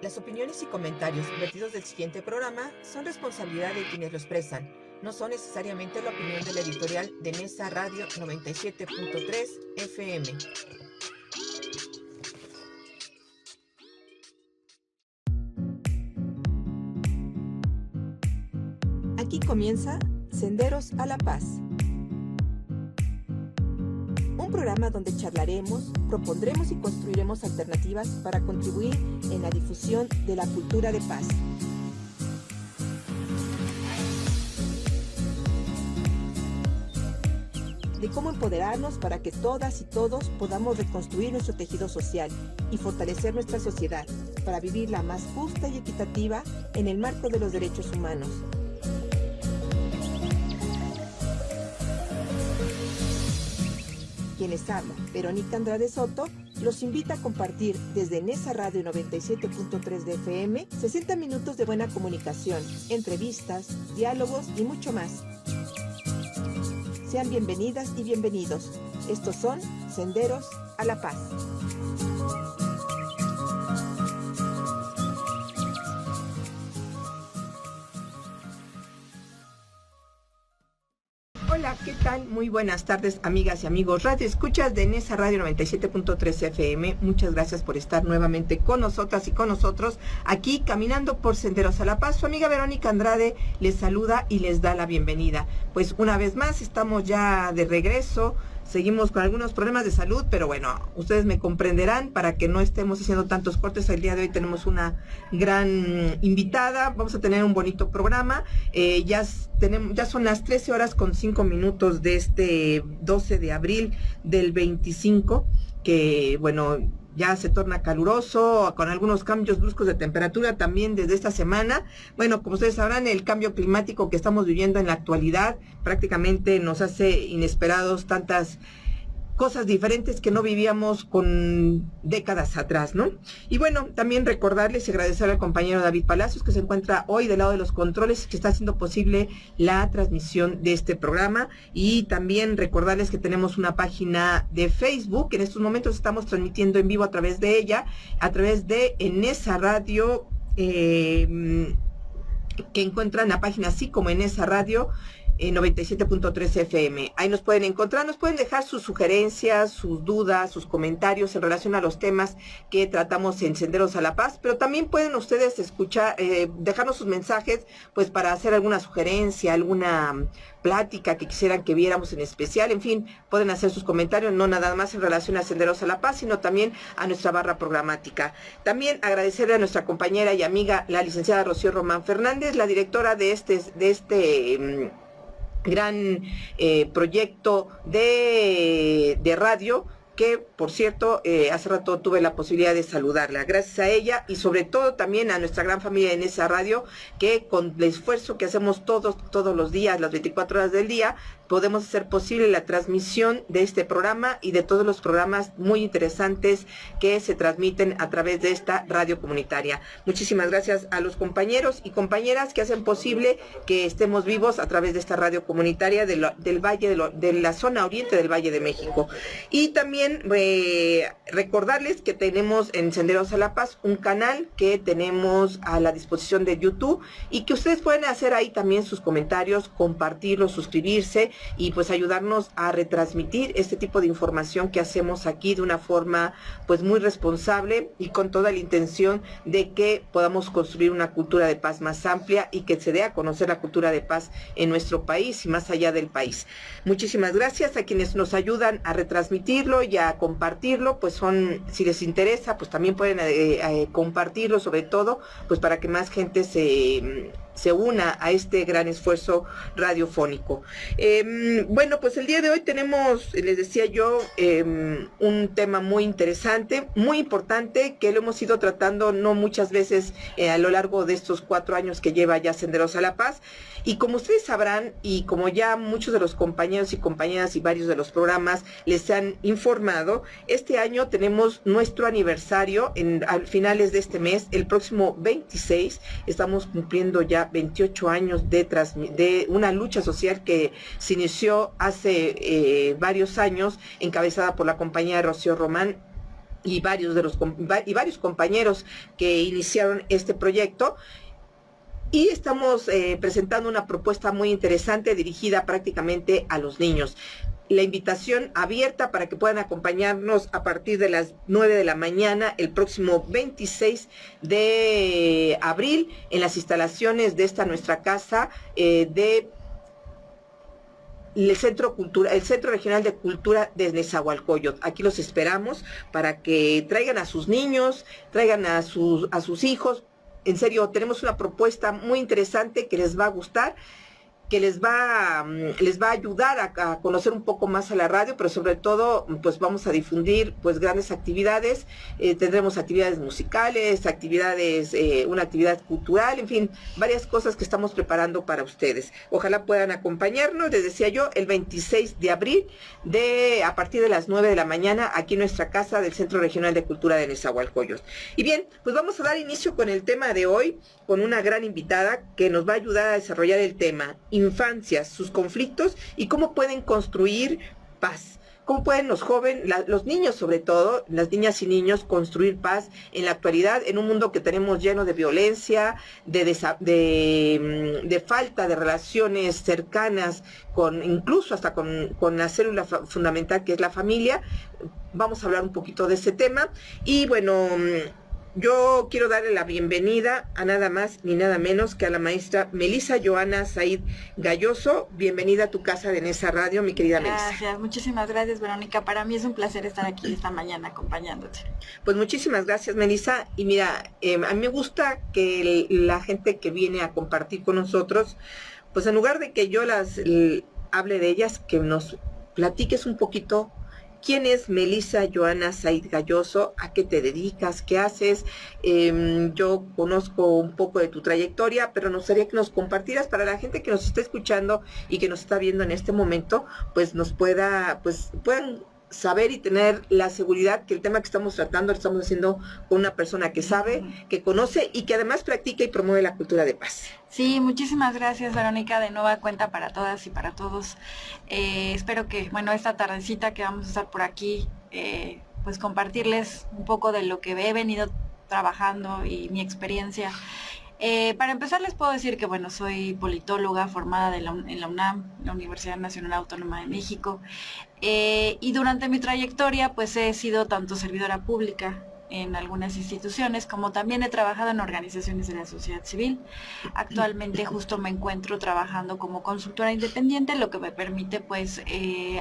Las opiniones y comentarios vertidos del siguiente programa son responsabilidad de quienes lo expresan. No son necesariamente la opinión de la editorial de Nesa Radio 97.3 FM. Aquí comienza Senderos a la Paz. Un programa donde charlaremos, propondremos y construiremos alternativas para contribuir en la difusión de la cultura de paz. De cómo empoderarnos para que todas y todos podamos reconstruir nuestro tejido social y fortalecer nuestra sociedad para vivirla más justa y equitativa en el marco de los derechos humanos. Quien les habla, Verónica Andrade Soto, los invita a compartir desde Nesa Radio 97.3 de FM 60 minutos de buena comunicación, entrevistas, diálogos y mucho más. Sean bienvenidas y bienvenidos. Estos son Senderos a la Paz. Hola, ¿qué tal? Muy buenas tardes, amigas y amigos Radio Escuchas de Nesa Radio 97.3 FM. Muchas gracias por estar nuevamente con nosotras y con nosotros aquí caminando por Senderos a la Paz. Su amiga Verónica Andrade les saluda y les da la bienvenida. Pues una vez más estamos ya de regreso. Seguimos con algunos problemas de salud, pero bueno, ustedes me comprenderán para que no estemos haciendo tantos cortes. El día de hoy tenemos una gran invitada, vamos a tener un bonito programa. Ya son las 13 horas con 5 minutos de este 12 de abril del 25, que bueno, ya se torna caluroso, con algunos cambios bruscos de temperatura también desde esta semana. Bueno, como ustedes sabrán, el cambio climático que estamos viviendo en la actualidad prácticamente nos hace inesperados tantas cosas diferentes que no vivíamos con décadas atrás, ¿no? Y bueno, también recordarles y agradecer al compañero David Palacios, que se encuentra hoy del lado de los controles, que está haciendo posible la transmisión de este programa. Y también recordarles que tenemos una página de Facebook, que en estos momentos estamos transmitiendo en vivo a través de ella, a través de Nesa Radio, que encuentran la página así como Nesa Radio 97.3 FM. Ahí nos pueden encontrar, nos pueden dejar sus sugerencias, sus dudas, sus comentarios en relación a los temas que tratamos en Senderos a la Paz, pero también pueden ustedes escuchar, dejarnos sus mensajes, pues para hacer alguna sugerencia, alguna plática que quisieran que viéramos en especial. En fin, pueden hacer sus comentarios, no nada más en relación a Senderos a la Paz, sino también a nuestra barra programática. También agradecerle a nuestra compañera y amiga, la licenciada Rocío Román Fernández, la directora de este gran proyecto de radio, que por cierto hace rato tuve la posibilidad de saludarla. Gracias a ella y sobre todo también a nuestra gran familia en esa radio, que con el esfuerzo que hacemos todos los días, las 24 horas del día, podemos hacer posible la transmisión de este programa y de todos los programas muy interesantes que se transmiten a través de esta radio comunitaria. Muchísimas gracias a los compañeros y compañeras que hacen posible que estemos vivos a través de esta radio comunitaria del Valle de la zona oriente del Valle de México. Y también recordarles que tenemos en Senderos a la Paz un canal que tenemos a la disposición de YouTube y que ustedes pueden hacer ahí también sus comentarios, compartirlos, suscribirse y pues ayudarnos a retransmitir este tipo de información que hacemos aquí de una forma pues muy responsable y con toda la intención de que podamos construir una cultura de paz más amplia y que se dé a conocer la cultura de paz en nuestro país y más allá del país. Muchísimas gracias a quienes nos ayudan a retransmitirlo y a compartirlo, pues si les interesa, pues también pueden compartirlo, sobre todo pues para que más gente se una a este gran esfuerzo radiofónico. Bueno, pues el día de hoy tenemos, les decía yo, un tema muy interesante, muy importante, que lo hemos ido tratando no muchas veces a lo largo de estos 4 años que lleva ya Senderos a la Paz. Y como ustedes sabrán, y como ya muchos de los compañeros y compañeras y varios de los programas les han informado, este año tenemos nuestro aniversario a finales de este mes, el próximo 26, estamos cumpliendo ya 28 años de una lucha social que se inició hace varios años, encabezada por la compañía de Rocío Román, y varios compañeros que iniciaron este proyecto. Y estamos presentando una propuesta muy interesante dirigida prácticamente a los niños. La invitación abierta para que puedan acompañarnos a partir de las 9 de la mañana el próximo 26 de abril en las instalaciones de esta nuestra casa de el Centro Regional de Cultura de Nezahualcóyotl. Aquí los esperamos para que traigan a sus niños, traigan a sus hijos. En serio, tenemos una propuesta muy interesante que les va a gustar, que les va a ayudar a conocer un poco más a la radio, pero sobre todo pues vamos a difundir pues grandes actividades. Tendremos actividades musicales, una actividad cultural, en fin, varias cosas que estamos preparando para ustedes. Ojalá puedan acompañarnos, les decía yo, el 26 de abril a partir de las 9 de la mañana aquí en nuestra casa del Centro Regional de Cultura de Nezahualcóyotl. Y bien, pues vamos a dar inicio con el tema de hoy, con una gran invitada que nos va a ayudar a desarrollar el tema infancias, sus conflictos y cómo pueden construir paz. ¿Cómo pueden los niños sobre todo, las niñas y niños, construir paz en la actualidad, en un mundo que tenemos lleno de violencia, de falta de relaciones cercanas, incluso hasta con la célula fundamental que es la familia? Vamos a hablar un poquito de ese tema. Y bueno, yo quiero darle la bienvenida a nada más ni nada menos que a la maestra Melissa Joana Said Galloso. Bienvenida a tu casa de Nesa Radio, mi querida Melissa. Gracias, muchísimas gracias, Verónica. Para mí es un placer estar aquí esta mañana acompañándote. Pues muchísimas gracias, Melissa. Y mira, a mí me gusta que la gente que viene a compartir con nosotros, pues en lugar de que yo hable de ellas, que nos platiques un poquito. ¿Quién es Melissa Joana Said Galloso? ¿A qué te dedicas? ¿Qué haces? Yo conozco un poco de tu trayectoria, pero nos gustaría que nos compartieras para la gente que nos está escuchando y que nos está viendo en este momento, pues puedan saber y tener la seguridad que el tema que estamos tratando lo estamos haciendo con una persona que sabe, que conoce y que además practica y promueve la cultura de paz. Sí, muchísimas gracias, Verónica, de nueva cuenta para todas y para todos. Espero que, esta tardecita que vamos a estar por aquí, pues compartirles un poco de lo que he venido trabajando y mi experiencia. Para empezar les puedo decir que soy politóloga formada en la UNAM, la Universidad Nacional Autónoma de México, y durante mi trayectoria pues he sido tanto servidora pública en algunas instituciones, como también he trabajado en organizaciones de la sociedad civil. Actualmente justo me encuentro trabajando como consultora independiente, lo que me permite pues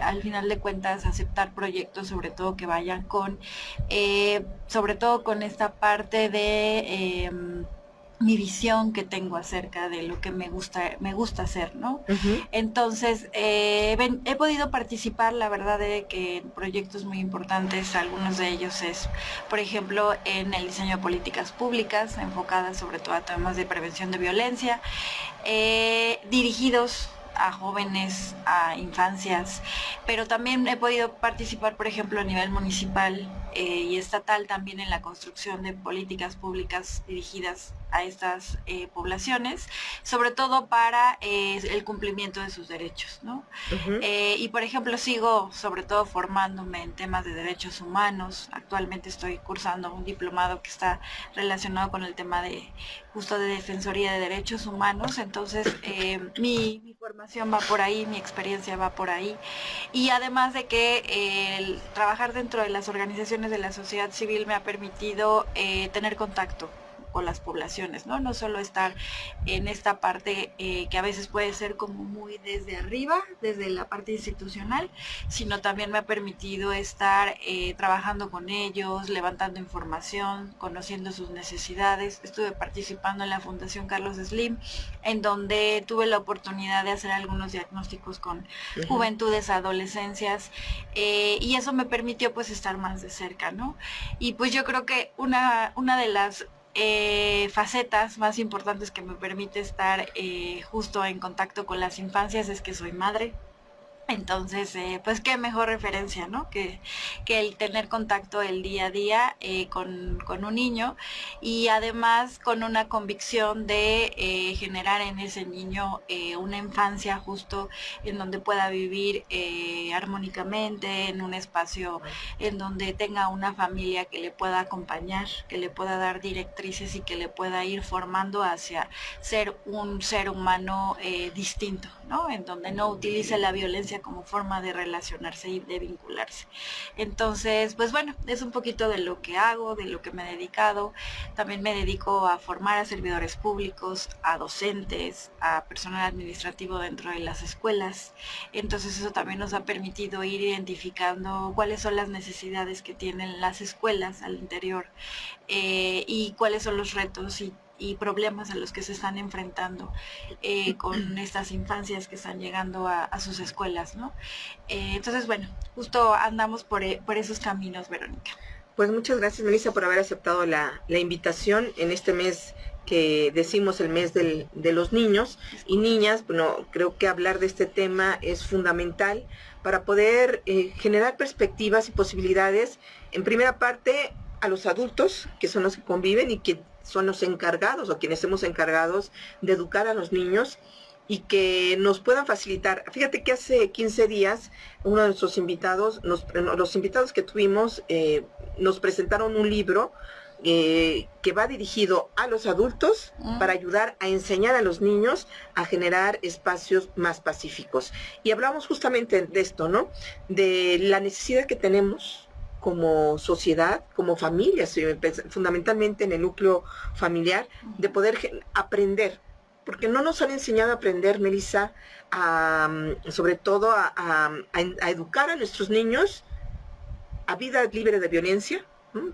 al final de cuentas aceptar proyectos, sobre todo que vayan sobre todo con esta parte de mi visión que tengo acerca de lo que me gusta hacer, ¿no? Entonces, he podido participar, la verdad, de que en proyectos muy importantes. Algunos de ellos es, por ejemplo, en el diseño de políticas públicas, enfocadas sobre todo a temas de prevención de violencia, dirigidos a jóvenes, a infancias, pero también he podido participar, por ejemplo, a nivel municipal y estatal también en la construcción de políticas públicas dirigidas a estas poblaciones, sobre todo para el cumplimiento de sus derechos, ¿no? Y por ejemplo sigo sobre todo formándome en temas de derechos humanos. Actualmente estoy cursando un diplomado que está relacionado con el tema de defensoría de derechos humanos. Entonces mi formación va por ahí, mi experiencia va por ahí, y además de que el trabajar dentro de las organizaciones de la sociedad civil me ha permitido tener contacto con las poblaciones, ¿no? No solo estar en esta parte que a veces puede ser como muy desde arriba, desde la parte institucional, sino también me ha permitido estar trabajando con ellos, levantando información, conociendo sus necesidades. Estuve participando en la Fundación Carlos Slim, en donde tuve la oportunidad de hacer algunos diagnósticos con juventudes, adolescencias, y eso me permitió pues estar más de cerca, ¿no? Y pues yo creo que una de las facetas más importantes que me permite estar justo en contacto con las infancias es que soy madre. Entonces, pues qué mejor referencia, ¿no? Que el tener contacto el día a día con un niño, y además con una convicción de generar en ese niño una infancia justo en donde pueda vivir armónicamente, en un espacio en donde tenga una familia que le pueda acompañar, que le pueda dar directrices y que le pueda ir formando hacia ser un ser humano distinto, ¿no? En donde no utilice la violencia como forma de relacionarse y de vincularse. Entonces, pues bueno, es un poquito de lo que hago, de lo que me he dedicado. También me dedico a formar a servidores públicos, a docentes, a personal administrativo dentro de las escuelas. Entonces eso también nos ha permitido ir identificando cuáles son las necesidades que tienen las escuelas al interior y cuáles son los retos y problemas a los que se están enfrentando con estas infancias que están llegando a sus escuelas, ¿no? Entonces, bueno, justo andamos por esos caminos, Verónica. Pues muchas gracias, Melissa, por haber aceptado la invitación en este mes que decimos el mes de los niños y niñas. Bueno, creo que hablar de este tema es fundamental para poder generar perspectivas y posibilidades, en primera parte, a los adultos, que son los que conviven y que son los encargados o quienes hemos encargados de educar a los niños, y que nos puedan facilitar. Fíjate que hace 15 días uno de nuestros invitados, los invitados que tuvimos, nos presentaron un libro que va dirigido a los adultos para ayudar a enseñar a los niños a generar espacios más pacíficos. Y hablamos justamente de esto, ¿no? De la necesidad que tenemos como sociedad, como familias, fundamentalmente en el núcleo familiar, de poder aprender, porque no nos han enseñado a aprender, Melissa, sobre todo a educar a nuestros niños a vida libre de violencia,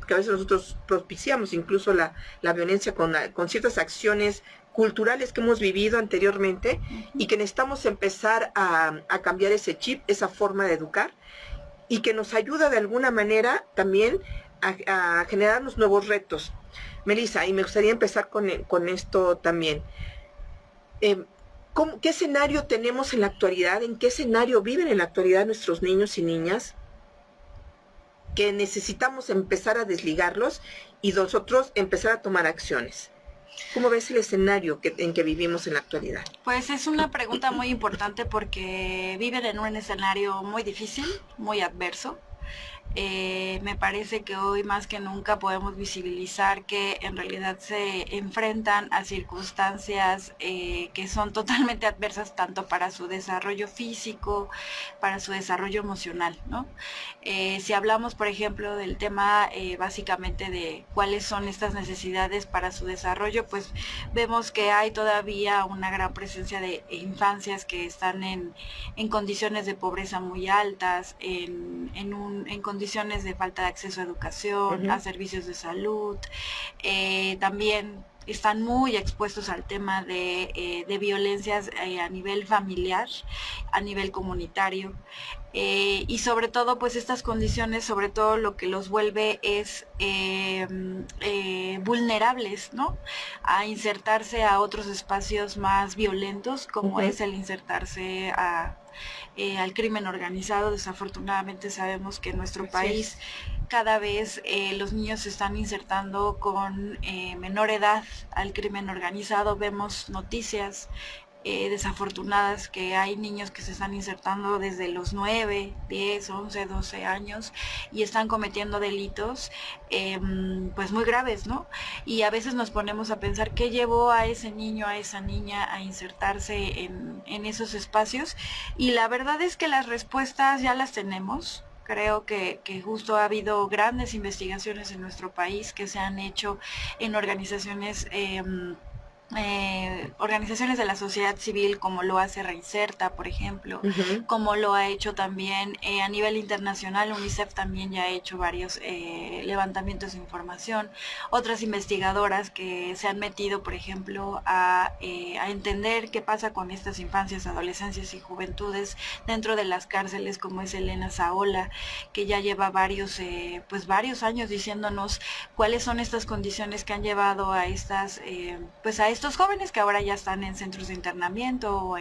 que a veces nosotros propiciamos incluso la violencia con ciertas acciones culturales que hemos vivido anteriormente, y que necesitamos empezar a cambiar ese chip, esa forma de educar, y que nos ayuda de alguna manera también a generarnos nuevos retos. Melissa, y me gustaría empezar con esto también. ¿Qué escenario tenemos en la actualidad? ¿En qué escenario viven en la actualidad nuestros niños y niñas que necesitamos empezar a desligarlos y nosotros empezar a tomar acciones? ¿Cómo ves el escenario en que vivimos en la actualidad? Pues es una pregunta muy importante porque viven en un escenario muy difícil, muy adverso. Me parece que hoy más que nunca podemos visibilizar que en realidad se enfrentan a circunstancias que son totalmente adversas tanto para su desarrollo físico, para su desarrollo emocional, ¿no? Si hablamos, por ejemplo, del tema básicamente de cuáles son estas necesidades para su desarrollo, pues vemos que hay todavía una gran presencia de infancias que están en condiciones de pobreza muy altas, en condiciones de falta de acceso a educación, a servicios de salud. También están muy expuestos al tema de violencias a nivel familiar, a nivel comunitario. Y sobre todo, pues estas condiciones, sobre todo lo que los vuelve es vulnerables, ¿no? A insertarse a otros espacios más violentos, como es el insertarse al crimen organizado. Desafortunadamente sabemos que en nuestro país cada vez los niños se están insertando con menor edad al crimen organizado. Vemos noticias desafortunadas que hay niños que se están insertando desde los 9, 10, 11, 12 años y están cometiendo delitos pues muy graves, ¿no? Y a veces nos ponemos a pensar qué llevó a ese niño, a esa niña a insertarse en esos espacios, y la verdad es que las respuestas ya las tenemos. Creo que justo ha habido grandes investigaciones en nuestro país que se han hecho en organizaciones organizaciones de la sociedad civil, como lo hace Reinserta, por ejemplo, como lo ha hecho también a nivel internacional. UNICEF también ya ha hecho varios levantamientos de información. Otras investigadoras que se han metido, por ejemplo, a entender qué pasa con estas infancias, adolescencias y juventudes dentro de las cárceles, como es Elena Saola, que ya lleva varios años diciéndonos cuáles son estas condiciones que han llevado a estas estos jóvenes que ahora ya están en centros de internamiento o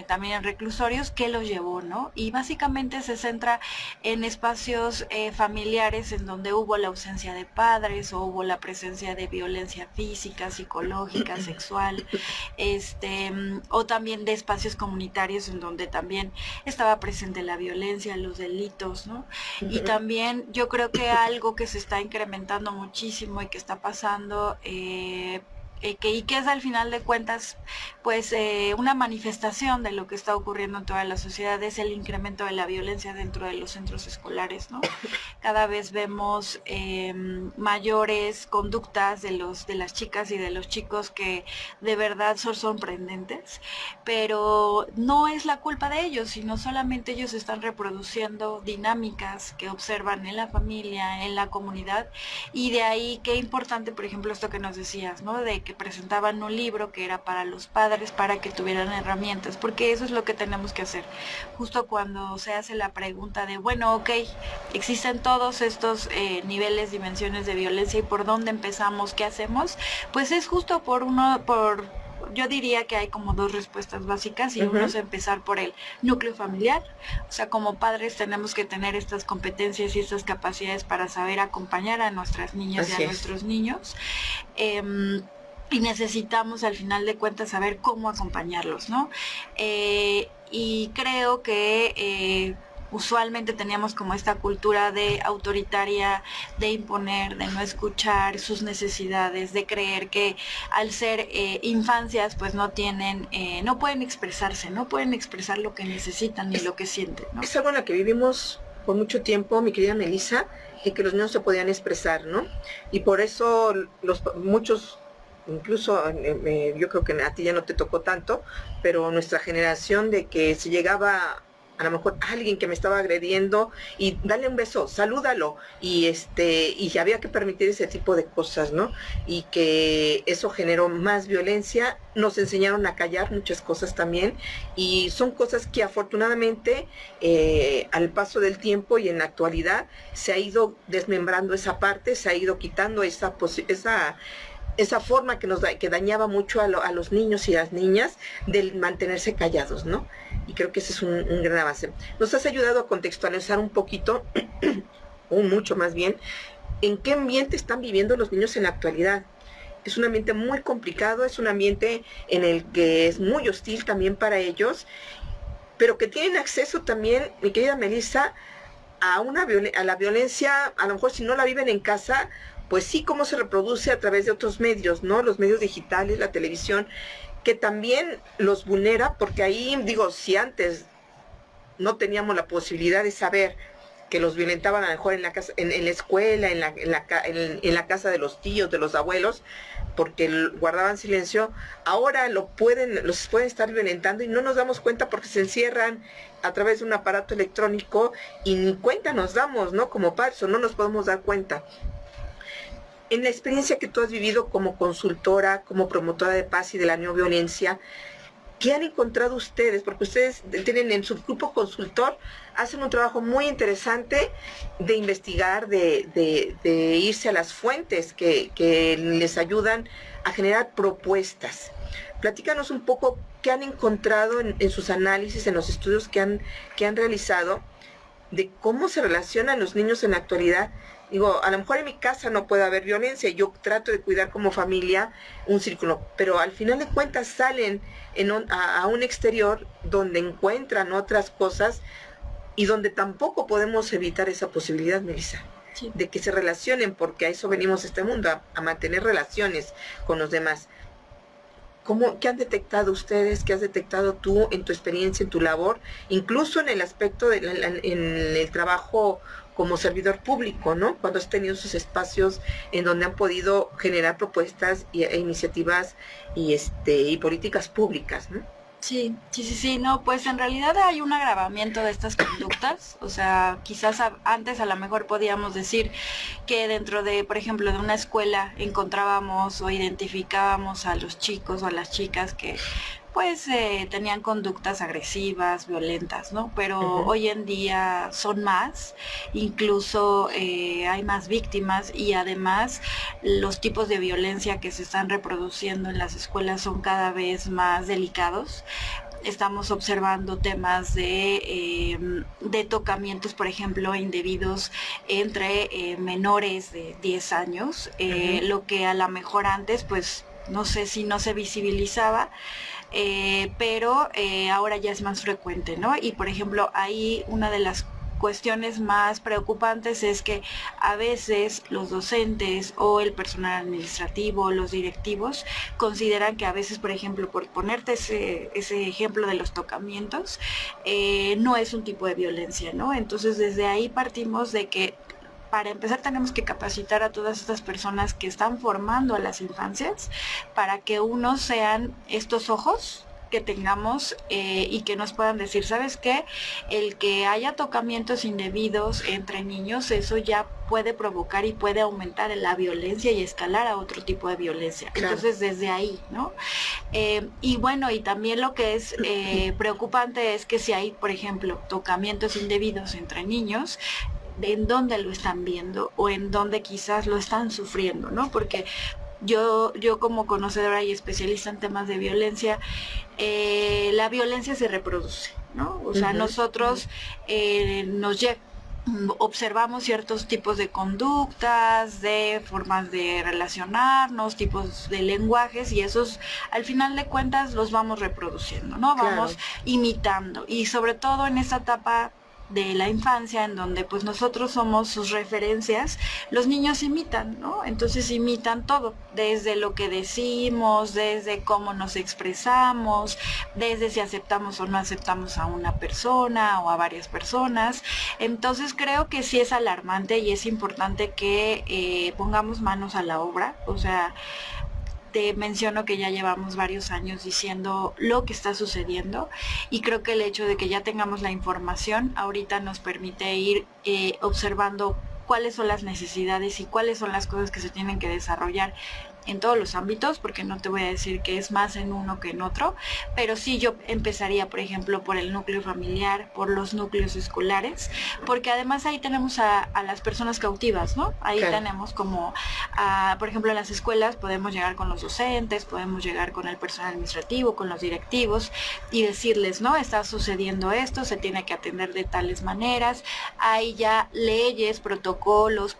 también en reclusorios, ¿qué los llevó, no? Y básicamente se centra en espacios familiares en donde hubo la ausencia de padres o hubo la presencia de violencia física, psicológica, sexual, o también de espacios comunitarios en donde también estaba presente la violencia, los delitos, ¿no? Y también yo creo que algo que se está incrementando muchísimo y que está pasando, y que es al final de cuentas pues una manifestación de lo que está ocurriendo en toda la sociedad, es el incremento de la violencia dentro de los centros escolares, ¿no? Cada vez vemos mayores conductas de las chicas y de los chicos que de verdad son sorprendentes, pero no es la culpa de ellos, sino solamente ellos están reproduciendo dinámicas que observan en la familia, en la comunidad, y de ahí qué importante, por ejemplo, esto que nos decías, ¿no? De que presentaban un libro que era para los padres, para que tuvieran herramientas, porque eso es lo que tenemos que hacer. Justo cuando se hace la pregunta de, bueno, ok, existen todos estos niveles, dimensiones de violencia, ¿y por dónde empezamos? ¿Qué hacemos? Pues es justo yo diría que hay como dos respuestas básicas, y uno es empezar por el núcleo familiar. O sea, como padres tenemos que tener estas competencias y estas capacidades para saber acompañar a nuestras niñas y a nuestros niños. Y necesitamos al final de cuentas saber cómo acompañarlos, ¿no? Y creo que usualmente teníamos como esta cultura de autoritaria, de imponer, de no escuchar sus necesidades, de creer que al ser infancias pues no pueden expresarse, no pueden expresar lo que necesitan ni lo que sienten, ¿no? Es algo en lo que vivimos por mucho tiempo, mi querida Melissa, en que los niños se podían expresar, ¿no? Y por eso muchos, incluso yo creo que a ti ya no te tocó tanto, pero nuestra generación, de que se llegaba a lo mejor alguien que me estaba agrediendo y dale un beso, salúdalo, y había que permitir ese tipo de cosas, ¿no? Y que eso generó más violencia. Nos enseñaron a callar muchas cosas también, y son cosas que afortunadamente al paso del tiempo y en la actualidad se ha ido desmembrando esa parte, se ha ido quitando esa forma que dañaba mucho a los niños y las niñas del mantenerse callados, ¿no? Y creo que ese es un gran avance. Nos has ayudado a contextualizar un poquito, o mucho más bien, en qué ambiente están viviendo los niños en la actualidad. Es un ambiente muy complicado, es un ambiente en el que es muy hostil también para ellos, pero que tienen acceso también, mi querida Melissa, a la violencia. A lo mejor si no la viven en casa, pues sí, cómo se reproduce a través de otros medios, ¿no? Los medios digitales, la televisión, que también los vulnera, porque ahí, digo, si antes no teníamos la posibilidad de saber que los violentaban a lo mejor en la casa, en la escuela, en la casa de los tíos, de los abuelos, porque guardaban silencio, ahora los pueden estar violentando y no nos damos cuenta, porque se encierran a través de un aparato electrónico y ni cuenta nos damos, ¿no? Como padres, no nos podemos dar cuenta. En la experiencia que tú has vivido como consultora, como promotora de paz y de la no violencia, ¿qué han encontrado ustedes? Porque ustedes tienen en su grupo consultor, hacen un trabajo muy interesante de investigar, de irse a las fuentes que les ayudan a generar propuestas. Platícanos un poco qué han encontrado en sus análisis, en los estudios que han realizado, de cómo se relacionan los niños en la actualidad. Digo, a lo mejor en mi casa no puede haber violencia, yo trato de cuidar como familia un círculo, pero al final de cuentas salen a un exterior donde encuentran otras cosas y donde tampoco podemos evitar esa posibilidad, Melissa, sí, de que se relacionen, porque a eso venimos a este mundo, a mantener relaciones con los demás. ¿Qué han detectado ustedes? ¿Qué has detectado tú en tu experiencia, en tu labor, incluso en el aspecto en el trabajo como servidor público, ¿no? Cuando has tenido sus espacios en donde han podido generar propuestas e iniciativas y políticas públicas, ¿no? Sí, no, pues en realidad hay un agravamiento de estas conductas. O sea, quizás antes a lo mejor podíamos decir que dentro de, por ejemplo, de una escuela encontrábamos o identificábamos a los chicos o a las chicas que pues tenían conductas agresivas, violentas, ¿no? Pero hoy en día son más, incluso hay más víctimas y además los tipos de violencia que se están reproduciendo en las escuelas son cada vez más delicados. Estamos observando temas de tocamientos, por ejemplo, indebidos entre menores de 10 años, lo que a lo mejor antes, pues, no sé si no se visibilizaba, pero ahora ya es más frecuente, ¿no? Y, por ejemplo, ahí una de las cuestiones más preocupantes es que a veces los docentes o el personal administrativo, los directivos, consideran que a veces, por ejemplo, por ponerte ese ejemplo de los tocamientos, no es un tipo de violencia, ¿no? Entonces desde ahí partimos de que para empezar tenemos que capacitar a todas estas personas que están formando a las infancias para que unos sean estos ojos que tengamos y que nos puedan decir, ¿sabes qué? El que haya tocamientos indebidos entre niños, eso ya puede provocar y puede aumentar la violencia y escalar a otro tipo de violencia. Claro. Entonces, desde ahí, ¿no? Y bueno, y también lo que es preocupante es que si hay, por ejemplo, tocamientos indebidos entre niños, en dónde lo están viendo o en dónde quizás lo están sufriendo, ¿no? Porque yo como conocedora y especialista en temas de violencia, la violencia se reproduce, ¿no? O sea, nosotros observamos ciertos tipos de conductas, de formas de relacionarnos, tipos de lenguajes, y esos al final de cuentas los vamos reproduciendo, ¿no? Vamos imitando, y sobre todo en esta etapa de la infancia, en donde pues nosotros somos sus referencias, los niños imitan, ¿no? Entonces imitan todo, desde lo que decimos, desde cómo nos expresamos, desde si aceptamos o no aceptamos a una persona o a varias personas. Entonces creo que sí es alarmante y es importante que pongamos manos a la obra. O sea, te menciono que ya llevamos varios años diciendo lo que está sucediendo, y creo que el hecho de que ya tengamos la información ahorita nos permite ir observando cuáles son las necesidades y cuáles son las cosas que se tienen que desarrollar en todos los ámbitos, porque no te voy a decir que es más en uno que en otro, pero sí yo empezaría, por ejemplo, por el núcleo familiar, por los núcleos escolares, porque además ahí tenemos a las personas cautivas, ¿no? Ahí tenemos como, por ejemplo, en las escuelas podemos llegar con los docentes, podemos llegar con el personal administrativo, con los directivos, y decirles, ¿no? Está sucediendo esto, se tiene que atender de tales maneras, hay ya leyes, protocolos,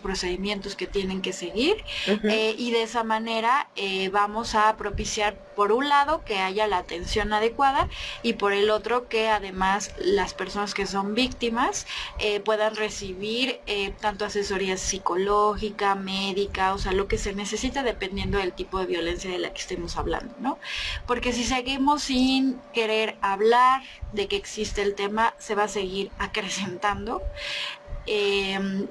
procedimientos que tienen que seguir, y de esa manera vamos a propiciar, por un lado, que haya la atención adecuada, y por el otro, que además las personas que son víctimas puedan recibir tanto asesoría psicológica, médica, o sea, lo que se necesita dependiendo del tipo de violencia de la que estemos hablando, ¿no? Porque si seguimos sin querer hablar de que existe el tema, se va a seguir acrecentando.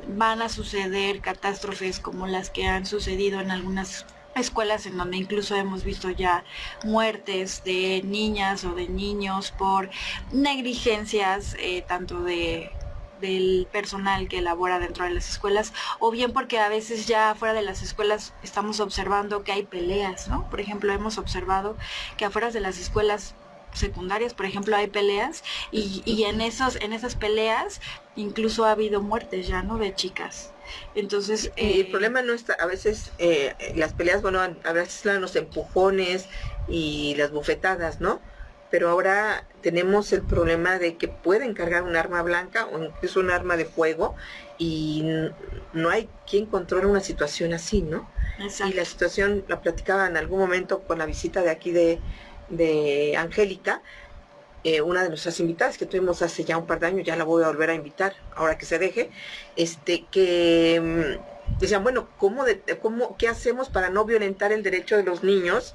Van a suceder catástrofes como las que han sucedido en algunas escuelas, en donde incluso hemos visto ya muertes de niñas o de niños por negligencias, tanto del personal que labora dentro de las escuelas, o bien porque a veces ya fuera de las escuelas estamos observando que hay peleas, ¿no? Por ejemplo, hemos observado que afuera de las escuelas secundarias, por ejemplo, hay peleas, y en esas peleas incluso ha habido muertes ya, ¿no? De chicas. Entonces el problema no está, a veces las peleas, bueno, a veces eran los empujones y las bufetadas, ¿no? Pero ahora tenemos el problema de que pueden cargar un arma blanca o incluso un arma de fuego, y no hay quien controle una situación así, ¿no? Exacto. Y la situación la platicaba en algún momento con la visita de aquí de Angélica, una de nuestras invitadas que tuvimos hace ya un par de años, ya la voy a volver a invitar ahora que se deje, que decían, bueno, ¿qué hacemos para no violentar el derecho de los niños,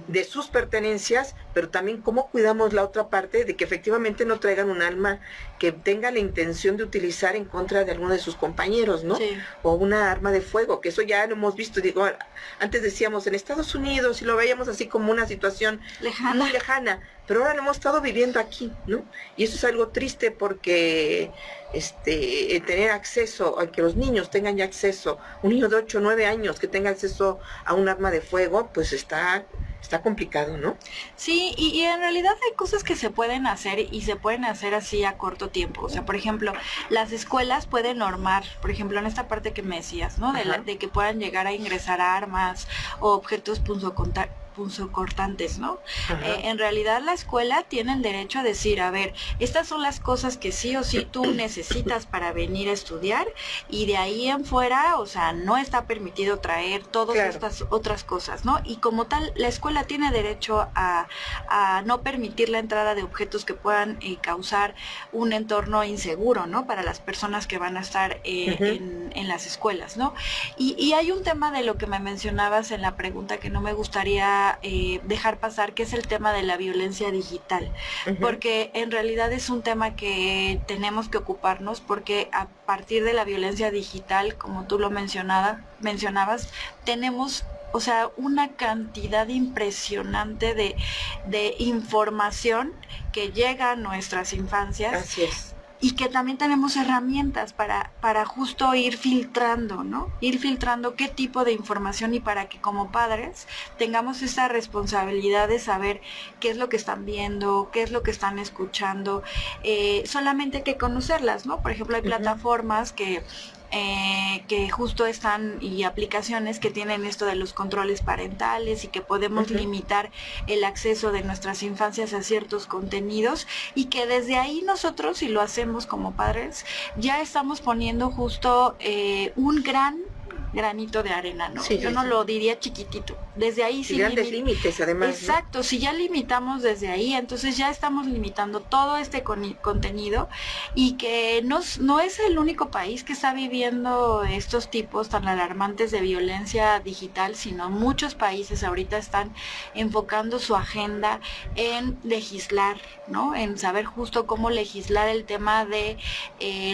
de sus pertenencias, pero también cómo cuidamos la otra parte de que efectivamente no traigan un arma que tenga la intención de utilizar en contra de alguno de sus compañeros, ¿no? Sí. O una arma de fuego, que eso ya lo hemos visto, digo, antes decíamos en Estados Unidos y lo veíamos así como una situación muy lejana, pero ahora lo hemos estado viviendo aquí, ¿no? Y eso es algo triste, porque el tener acceso, a que los niños tengan ya acceso, un niño de 8 o 9 años que tenga acceso a un arma de fuego, pues está está complicado, ¿no? Sí, y en realidad hay cosas que se pueden hacer y se pueden hacer así a corto tiempo. O sea, por ejemplo, las escuelas pueden normar, por ejemplo, en esta parte que me decías, ¿no? De que puedan llegar a ingresar armas o objetos punzocortantes, ¿no? En realidad la escuela tiene el derecho a decir, a ver, estas son las cosas que sí o sí tú necesitas para venir a estudiar, y de ahí en fuera, o sea, no está permitido traer todas estas otras cosas, ¿no? Y como tal, la escuela tiene derecho a no permitir la entrada de objetos que puedan causar un entorno inseguro, ¿no? Para las personas que van a estar en las escuelas, ¿no? Y hay un tema de lo que me mencionabas en la pregunta que no me gustaría dejar pasar, que es el tema de la violencia digital, porque en realidad es un tema que tenemos que ocuparnos, porque a partir de la violencia digital, como tú lo mencionabas, tenemos, o sea, una cantidad impresionante de información que llega a nuestras infancias. Así es. Y que también tenemos herramientas para justo ir filtrando, ¿no? Ir filtrando qué tipo de información, y para que como padres tengamos esa responsabilidad de saber qué es lo que están viendo, qué es lo que están escuchando. Solamente hay que conocerlas, ¿no? Por ejemplo, hay plataformas que justo están, y aplicaciones que tienen esto de los controles parentales, y que podemos limitar el acceso de nuestras infancias a ciertos contenidos, y que desde ahí nosotros, si lo hacemos como padres, ya estamos poniendo justo un granito de arena, ¿no? Sí, yo no lo diría chiquitito. Desde ahí sí. Grandes límites, además. Exacto, ¿no? Si ya limitamos desde ahí, entonces ya estamos limitando todo este contenido, y que no es el único país que está viviendo estos tipos tan alarmantes de violencia digital, sino muchos países ahorita están enfocando su agenda en legislar, ¿no? En saber justo cómo legislar el tema de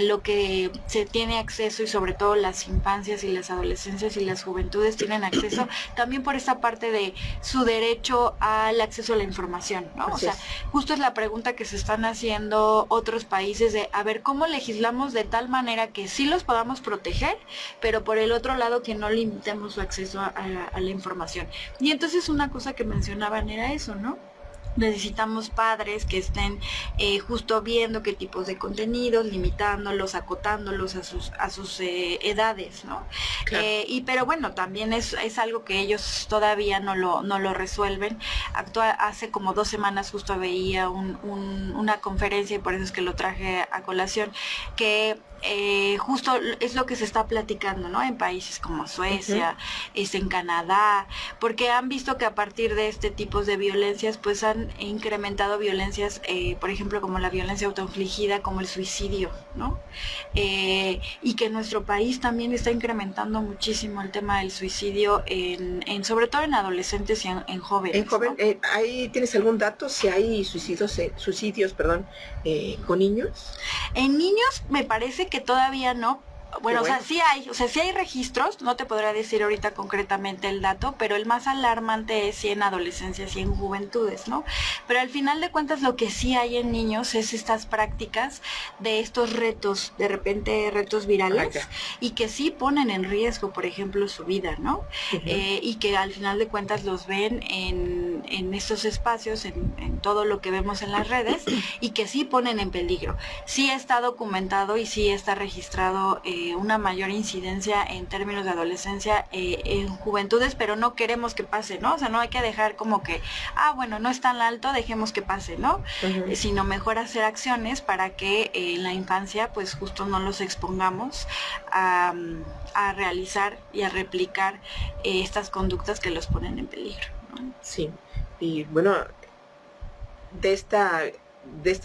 lo que se tiene acceso, y sobre todo las infancias y las adolescencias y las juventudes tienen acceso, también por esta parte de su derecho al acceso a la información, ¿no? O sea, justo es la pregunta que se están haciendo otros países de, a ver, ¿cómo legislamos de tal manera que sí los podamos proteger, pero por el otro lado que no limitemos su acceso a la información? Y entonces una cosa que mencionaban era eso, ¿no? Necesitamos padres que estén justo viendo qué tipos de contenidos, limitándolos, acotándolos a sus edades, ¿no? Claro. Pero bueno, también es algo que ellos todavía no lo resuelven. Hace como 2 semanas justo veía una conferencia, y por eso es que lo traje a colación, que justo es lo que se está platicando, ¿no? En países como Suecia, en Canadá, porque han visto que a partir de este tipo de violencias, pues han incrementado violencias, por ejemplo, como la violencia autoinfligida, como el suicidio, ¿no? Y que en nuestro país también está incrementando muchísimo el tema del suicidio, sobre todo en adolescentes y en jóvenes. ¿No? ¿Ahí tienes algún dato si hay suicidios, con niños? En niños me parece que todavía no. Bueno, o sea, sí hay registros, no te podré decir ahorita concretamente el dato, pero el más alarmante es sí en adolescencias y en juventudes, ¿no? Pero al final de cuentas lo que sí hay en niños es estas prácticas de estos retos, de repente retos virales, y que sí ponen en riesgo, por ejemplo, su vida, ¿no? Y que al final de cuentas los ven en estos espacios, en todo lo que vemos en las redes, y que sí ponen en peligro. Sí está documentado y sí está registrado una mayor incidencia en términos de adolescencia en juventudes, pero no queremos que pase, ¿no? O sea, no hay que dejar como que, bueno, no es tan alto, dejemos que pase, ¿no? Sino mejor hacer acciones para que en la infancia, pues justo no los expongamos a realizar y a replicar estas conductas que los ponen en peligro, ¿no? Sí, y bueno, de esta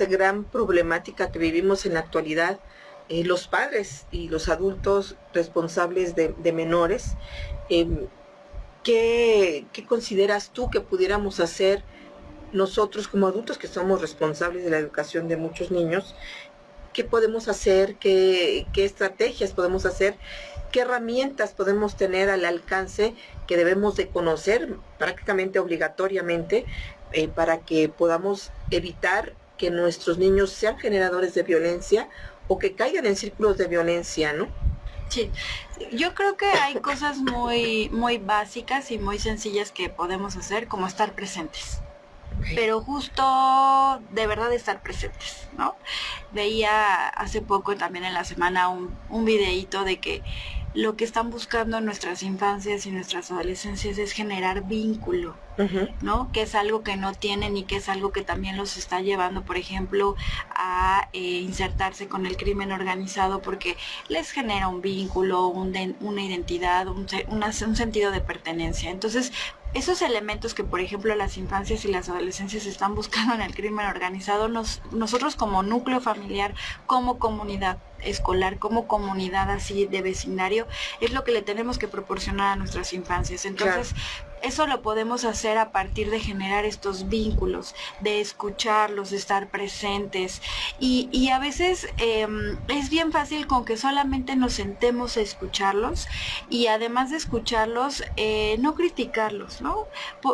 gran problemática que vivimos en la actualidad, los padres y los adultos responsables de menores, ¿qué consideras tú que pudiéramos hacer nosotros como adultos que somos responsables de la educación de muchos niños? ¿Qué podemos hacer? ¿Qué estrategias podemos hacer? ¿Qué herramientas podemos tener al alcance que debemos de conocer prácticamente obligatoriamente para que podamos evitar que nuestros niños sean generadores de violencia o que caigan en círculos de violencia, ¿no? Sí, yo creo que hay cosas muy básicas y muy sencillas que podemos hacer, como estar presentes. Pero justo de verdad estar presentes, ¿no? Veía hace poco también en la semana un videíto de que lo que están buscando en nuestras infancias y nuestras adolescencias es generar vínculo, ¿no? Que es algo que no tienen y que es algo que también los está llevando, por ejemplo, a insertarse con el crimen organizado, porque les genera un vínculo, una identidad, un sentido de pertenencia. Entonces, esos elementos que, por ejemplo, las infancias y las adolescencias están buscando en el crimen organizado, nosotros como núcleo familiar, como comunidad escolar, como comunidad así de vecindario, es lo que le tenemos que proporcionar a nuestras infancias. Entonces, eso lo podemos hacer a partir de generar estos vínculos, de escucharlos, de estar presentes. Y a veces es bien fácil con que solamente nos sentemos a escucharlos, y además de escucharlos, no criticarlos, ¿no?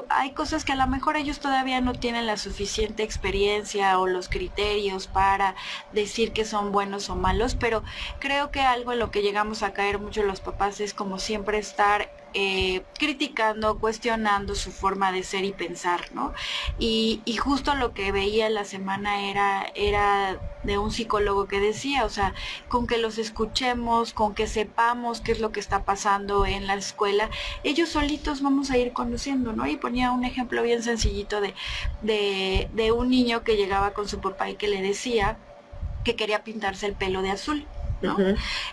Hay cosas que a lo mejor ellos todavía no tienen la suficiente experiencia o los criterios para decir que son buenos o malos, pero creo que algo en lo que llegamos a caer mucho los papás es como siempre estar criticando, cuestionando su forma de ser y pensar, ¿no? Y justo lo que veía en la semana era de un psicólogo que decía, o sea, con que los escuchemos, con que sepamos qué es lo que está pasando en la escuela, ellos solitos vamos a ir conociendo, ¿no? Y ponía un ejemplo bien sencillito de un niño que llegaba con su papá y que le decía que quería pintarse el pelo de azul, ¿no?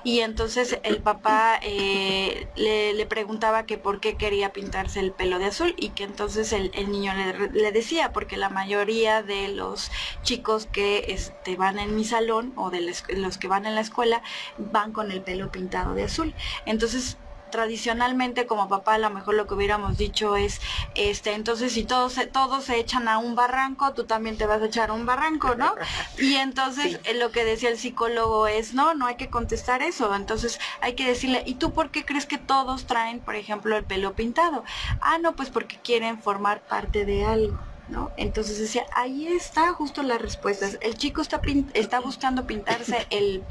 Y entonces el papá le preguntaba que por qué quería pintarse el pelo de azul, y que entonces el niño le decía, porque la mayoría de los chicos que van en mi salón, o de los que van en la escuela, van con el pelo pintado de azul. Entonces, tradicionalmente como papá, a lo mejor lo que hubiéramos dicho es, entonces si todos se echan a un barranco, tú también te vas a echar a un barranco, ¿no? Y entonces lo que decía el psicólogo es, no hay que contestar eso. Entonces hay que decirle, ¿y tú por qué crees que todos traen, por ejemplo, el pelo pintado? No, pues porque quieren formar parte de algo, ¿no? Entonces decía, ahí está justo la respuesta. El chico está buscando pintarse el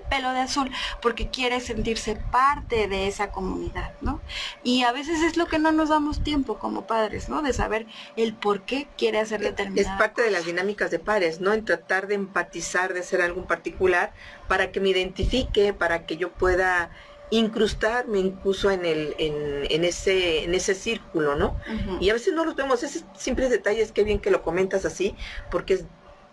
pelo de azul porque quiere sentirse parte de esa comunidad, ¿no? Y a veces es lo que no nos damos tiempo como padres, ¿no? De saber el por qué quiere hacer determinada Es parte cosa. de las dinámicas de pares, ¿no? En tratar de empatizar, de ser algo en particular, para que me identifique, para que yo pueda incrustarme incluso en ese círculo, ¿no? Y a veces no los vemos, esos simples detalles, qué bien que lo comentas así, porque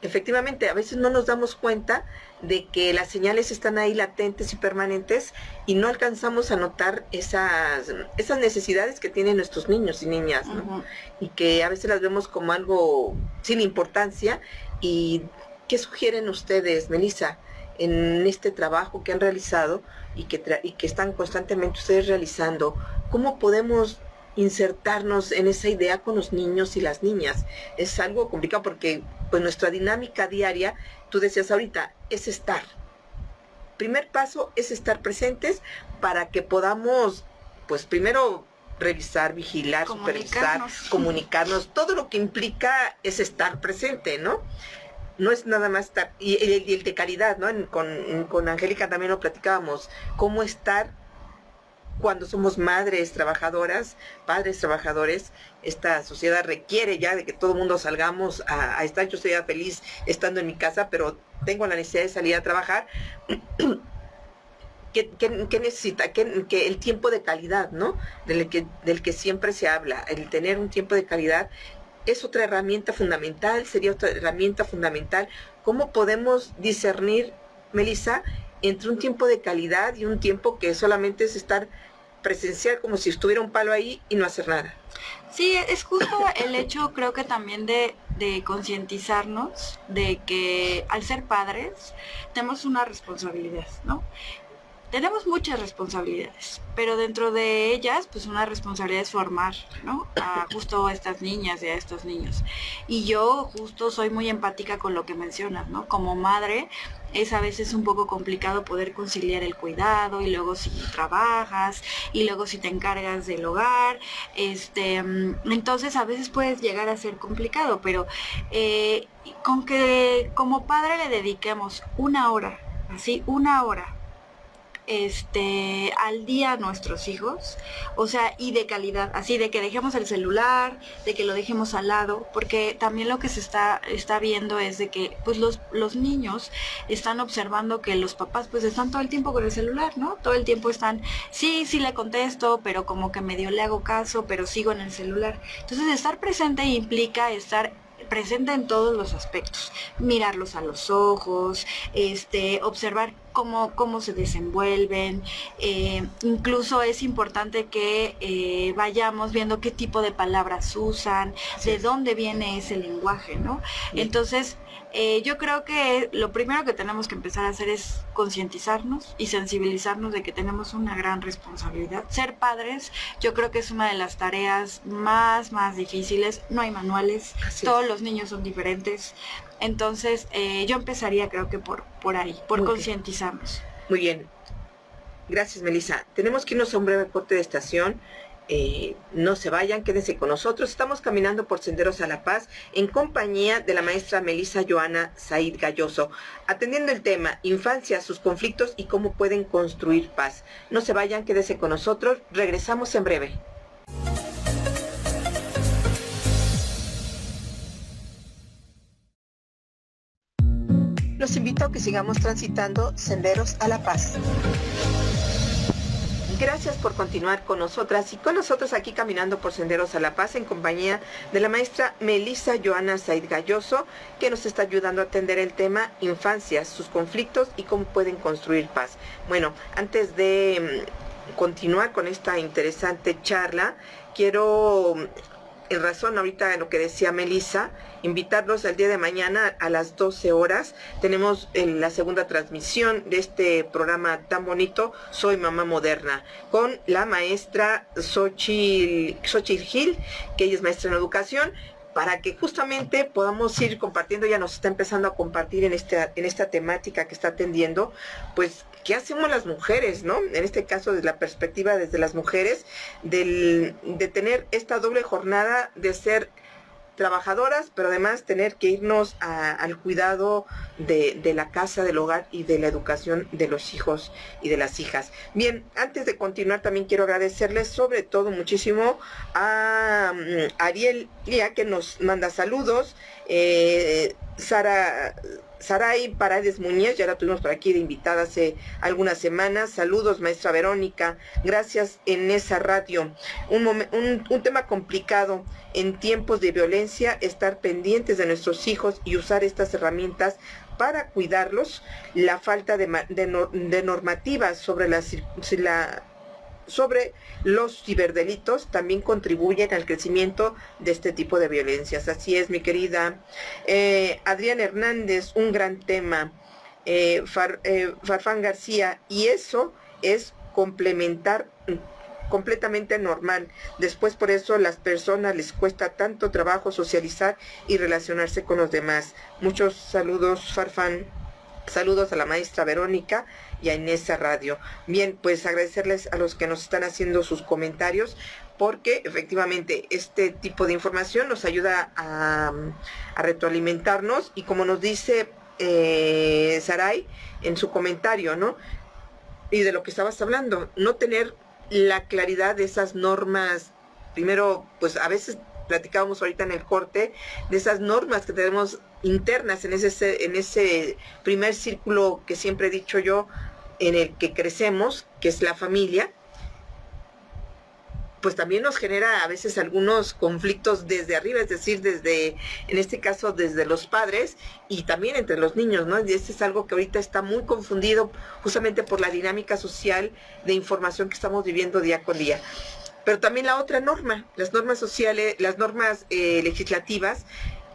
efectivamente a veces no nos damos cuenta de que las señales están ahí latentes y permanentes, y no alcanzamos a notar esas necesidades que tienen nuestros niños y niñas, ¿no? Y que a veces las vemos como algo sin importancia. ¿Y qué sugieren ustedes, Melissa, en este trabajo que han realizado y que están constantemente ustedes realizando? ¿Cómo podemos insertarnos en esa idea con los niños y las niñas? Es algo complicado porque pues nuestra dinámica diaria, tú decías ahorita, es estar. Primer paso es estar presentes para que podamos, pues primero revisar, vigilar, supervisar, comunicarnos. Todo lo que implica es estar presente, ¿no? No es nada más estar, y el de calidad, ¿no? Con Angélica también lo platicábamos, cómo estar cuando somos madres trabajadoras, padres trabajadores. Esta sociedad requiere ya de que todo el mundo salgamos a estar. Yo sería feliz estando en mi casa, pero tengo la necesidad de salir a trabajar. ¿Qué necesita? Que el tiempo de calidad, ¿no? Del que siempre se habla, el tener un tiempo de calidad es otra herramienta fundamental, sería otra herramienta fundamental. ¿Cómo podemos discernir, Melissa, entre un tiempo de calidad y un tiempo que solamente es estar presencial como si estuviera un palo ahí y no hacer nada? Sí, es justo el hecho, creo que también de concientizarnos de que al ser padres tenemos una responsabilidad, ¿no? Tenemos muchas responsabilidades, pero dentro de ellas, pues una responsabilidad es formar, ¿no? Justo a estas niñas y a estos niños. Y yo justo soy muy empática con lo que mencionas, ¿no? Como madre, es a veces un poco complicado poder conciliar el cuidado, y luego si trabajas, y luego si te encargas del hogar, entonces a veces puedes llegar a ser complicado, pero con que como padre le dediquemos una hora, así, una hora, al día a nuestros hijos, o sea, y de calidad, así de que dejemos el celular, de que lo dejemos al lado, porque también lo que se está viendo es de que pues los niños están observando que los papás pues están todo el tiempo con el celular, ¿no? Todo el tiempo están, sí le contesto, pero como que medio le hago caso, pero sigo en el celular. Entonces estar presente implica estar presente en todos los aspectos, mirarlos a los ojos, observar cómo se desenvuelven, incluso es importante que vayamos viendo qué tipo de palabras usan, de dónde viene ese lenguaje, ¿no? Entonces, yo creo que lo primero que tenemos que empezar a hacer es concientizarnos y sensibilizarnos de que tenemos una gran responsabilidad. Ser padres, yo creo que es una de las tareas más difíciles. No hay manuales, todos los niños son diferentes. Entonces, yo empezaría creo que por ahí, por concientizarnos. Muy bien. Gracias, Melissa. Tenemos que irnos a un breve corte de estación. No se vayan, quédense con nosotros. Estamos caminando por Senderos a la Paz en compañía de la maestra Melissa Joana Said Gayoso, atendiendo el tema infancia, sus conflictos y cómo pueden construir paz. No se vayan, quédense con nosotros. Regresamos en breve. Los invito a que sigamos transitando Senderos a la Paz. Gracias por continuar con nosotras y con nosotros aquí caminando por Senderos a la Paz en compañía de la maestra Melissa Joana Said Gayoso, que nos está ayudando a atender el tema infancia, sus conflictos y cómo pueden construir paz. Bueno, antes de continuar con esta interesante charla, quiero, en razón ahorita de lo que decía Melissa, invitarlos el día de mañana a las 12 horas. Tenemos la segunda transmisión de este programa tan bonito, Soy Mamá Moderna, con la maestra Xochitl Gil, que ella es maestra en educación, para que justamente podamos ir compartiendo. Ya nos está empezando a compartir en esta temática que está atendiendo, pues, ¿qué hacemos las mujeres, no? En este caso, desde la perspectiva desde las mujeres, de tener esta doble jornada de ser trabajadoras, pero además tener que irnos al cuidado de la casa, del hogar y de la educación de los hijos y de las hijas. Bien, antes de continuar también quiero agradecerles sobre todo muchísimo a Ariel Lía, que nos manda saludos, Saray Paredes Muñez, ya la tuvimos por aquí de invitada hace algunas semanas. Saludos, maestra Verónica, gracias en esa radio. Un tema complicado en tiempos de violencia, estar pendientes de nuestros hijos y usar estas herramientas para cuidarlos. La falta de normativas sobre los ciberdelitos también contribuyen al crecimiento de este tipo de violencias. Así es, mi querida Adrián Hernández, un gran tema. Farfán García, y eso es completamente normal. Después, por eso las personas les cuesta tanto trabajo socializar y relacionarse con los demás. Muchos saludos, Farfán. Saludos a la maestra Verónica y a Inés Radio. Bien, pues agradecerles a los que nos están haciendo sus comentarios, porque efectivamente este tipo de información nos ayuda a retroalimentarnos, y como nos dice Saray en su comentario, ¿no? Y de lo que estabas hablando, no tener la claridad de esas normas. Primero, pues a veces platicábamos ahorita en el corte de esas normas que tenemos internas en ese primer círculo que siempre he dicho yo, en el que crecemos, que es la familia. Pues también nos genera a veces algunos conflictos desde arriba, es decir, en este caso desde los padres y también entre los niños, ¿no? Y este es algo que ahorita está muy confundido justamente por la dinámica social de información que estamos viviendo día con día. Pero también la otra norma, las normas sociales, las normas legislativas,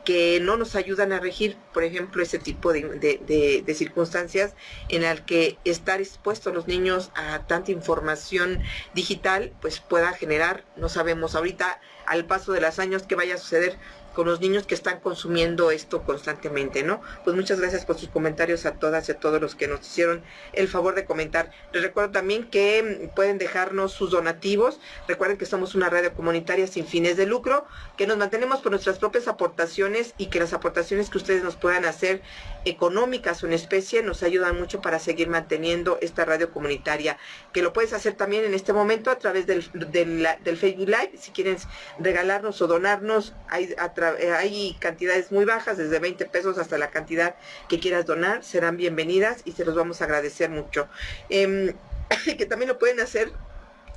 que no nos ayudan a regir, por ejemplo, ese tipo de circunstancias en las que estar expuestos los niños a tanta información digital, pues pueda generar, no sabemos ahorita al paso de los años qué vaya a suceder con los niños que están consumiendo esto constantemente, ¿no? Pues muchas gracias por sus comentarios a todas y a todos los que nos hicieron el favor de comentar. Les recuerdo también que pueden dejarnos sus donativos. Recuerden que somos una radio comunitaria sin fines de lucro, que nos mantenemos por nuestras propias aportaciones y que las aportaciones que ustedes nos puedan hacer, económicas o en especie, nos ayudan mucho para seguir manteniendo esta radio comunitaria, que lo puedes hacer también en este momento a través del Facebook Live. Si quieren regalarnos o donarnos, hay cantidades muy bajas, desde 20 pesos hasta la cantidad que quieras donar, serán bienvenidas y se los vamos a agradecer mucho. Que también lo pueden hacer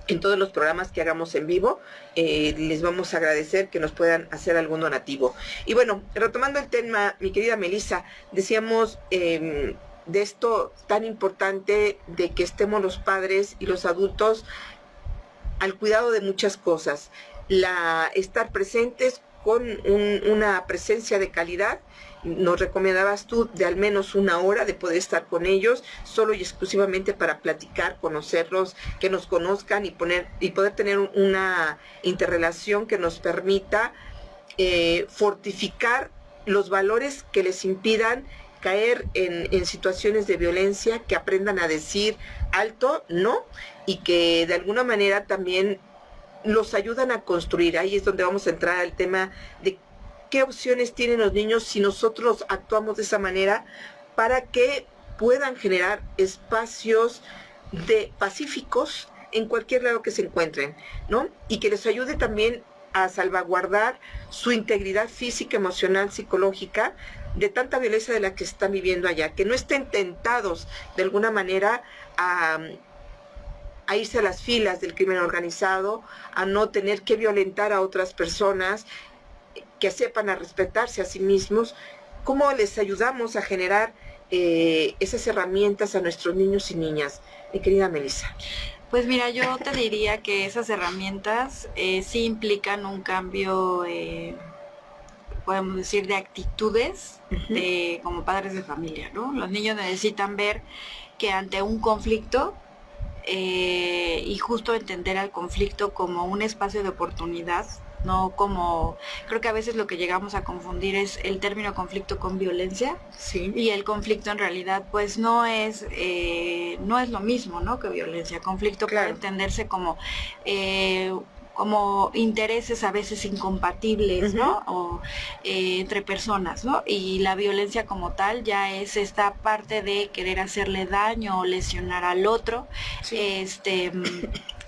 en todos los programas que hagamos en vivo. Les vamos a agradecer que nos puedan hacer algún donativo. Y bueno, retomando el tema, mi querida Melissa, decíamos de esto tan importante de que estemos los padres y los adultos al cuidado de muchas cosas. Estar presentes con una presencia de calidad. Nos recomendabas tú de al menos 1 hora de poder estar con ellos, solo y exclusivamente para platicar, conocerlos, que nos conozcan y poder tener una interrelación que nos permita fortificar los valores que les impidan caer en situaciones de violencia, que aprendan a decir alto, no, y que de alguna manera también los ayudan a construir. Ahí es donde vamos a entrar al tema de qué opciones tienen los niños si nosotros actuamos de esa manera para que puedan generar espacios pacíficos en cualquier lado que se encuentren, ¿no? Y que les ayude también a salvaguardar su integridad física, emocional, psicológica, de tanta violencia de la que están viviendo allá, que no estén tentados de alguna manera a irse a las filas del crimen organizado, a no tener que violentar a otras personas, que sepan a respetarse a sí mismos. ¿Cómo les ayudamos a generar esas herramientas a nuestros niños y niñas? Mi querida Melissa. Pues mira, yo te diría que esas herramientas sí implican un cambio, podemos decir, de actitudes como padres de familia, ¿no? Los niños necesitan ver que ante un conflicto, y justo entender al conflicto como un espacio de oportunidad, no como, creo que a veces lo que llegamos a confundir es el término conflicto con violencia. Sí. Y el conflicto en realidad pues no es lo mismo, ¿no?, que violencia. Conflicto puede entenderse como intereses a veces incompatibles, ¿no? O entre personas, ¿no? Y la violencia como tal ya es esta parte de querer hacerle daño o lesionar al otro,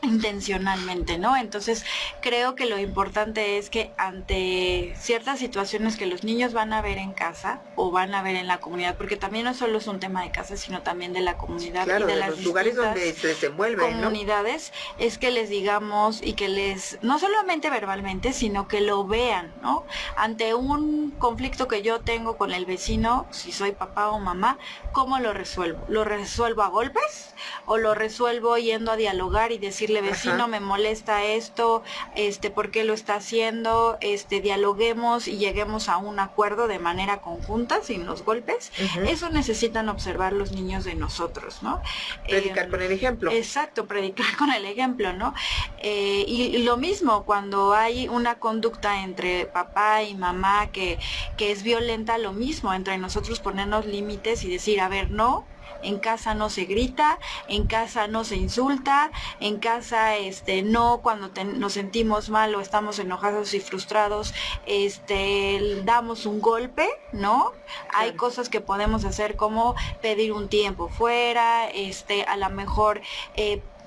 intencionalmente, ¿no? Entonces creo que lo importante es que ante ciertas situaciones que los niños van a ver en casa o van a ver en la comunidad, porque también no solo es un tema de casa, sino también de la comunidad, claro, y de las los lugares donde se desenvuelven, comunidades, ¿no? Es que les digamos y que les, no solamente verbalmente, sino que lo vean, ¿no? Ante un conflicto que yo tengo con el vecino, si soy papá o mamá, ¿cómo lo resuelvo? ¿Lo resuelvo a golpes o lo resuelvo yendo a dialogar y decirle, vecino, me molesta esto, ¿por qué lo está haciendo? Dialoguemos y lleguemos a un acuerdo de manera conjunta, sin los golpes? Eso necesitan observar los niños de nosotros, ¿no? Predicar con el ejemplo. Exacto, predicar con el ejemplo, ¿no? Y lo mismo cuando hay una conducta entre papá y mamá que es violenta, lo mismo, entre nosotros ponernos límites y decir, a ver, no, en casa no se grita, en casa no se insulta, en casa no, cuando nos sentimos mal o estamos enojados y frustrados, damos un golpe, ¿no? Hay cosas que podemos hacer como pedir un tiempo fuera, a lo mejor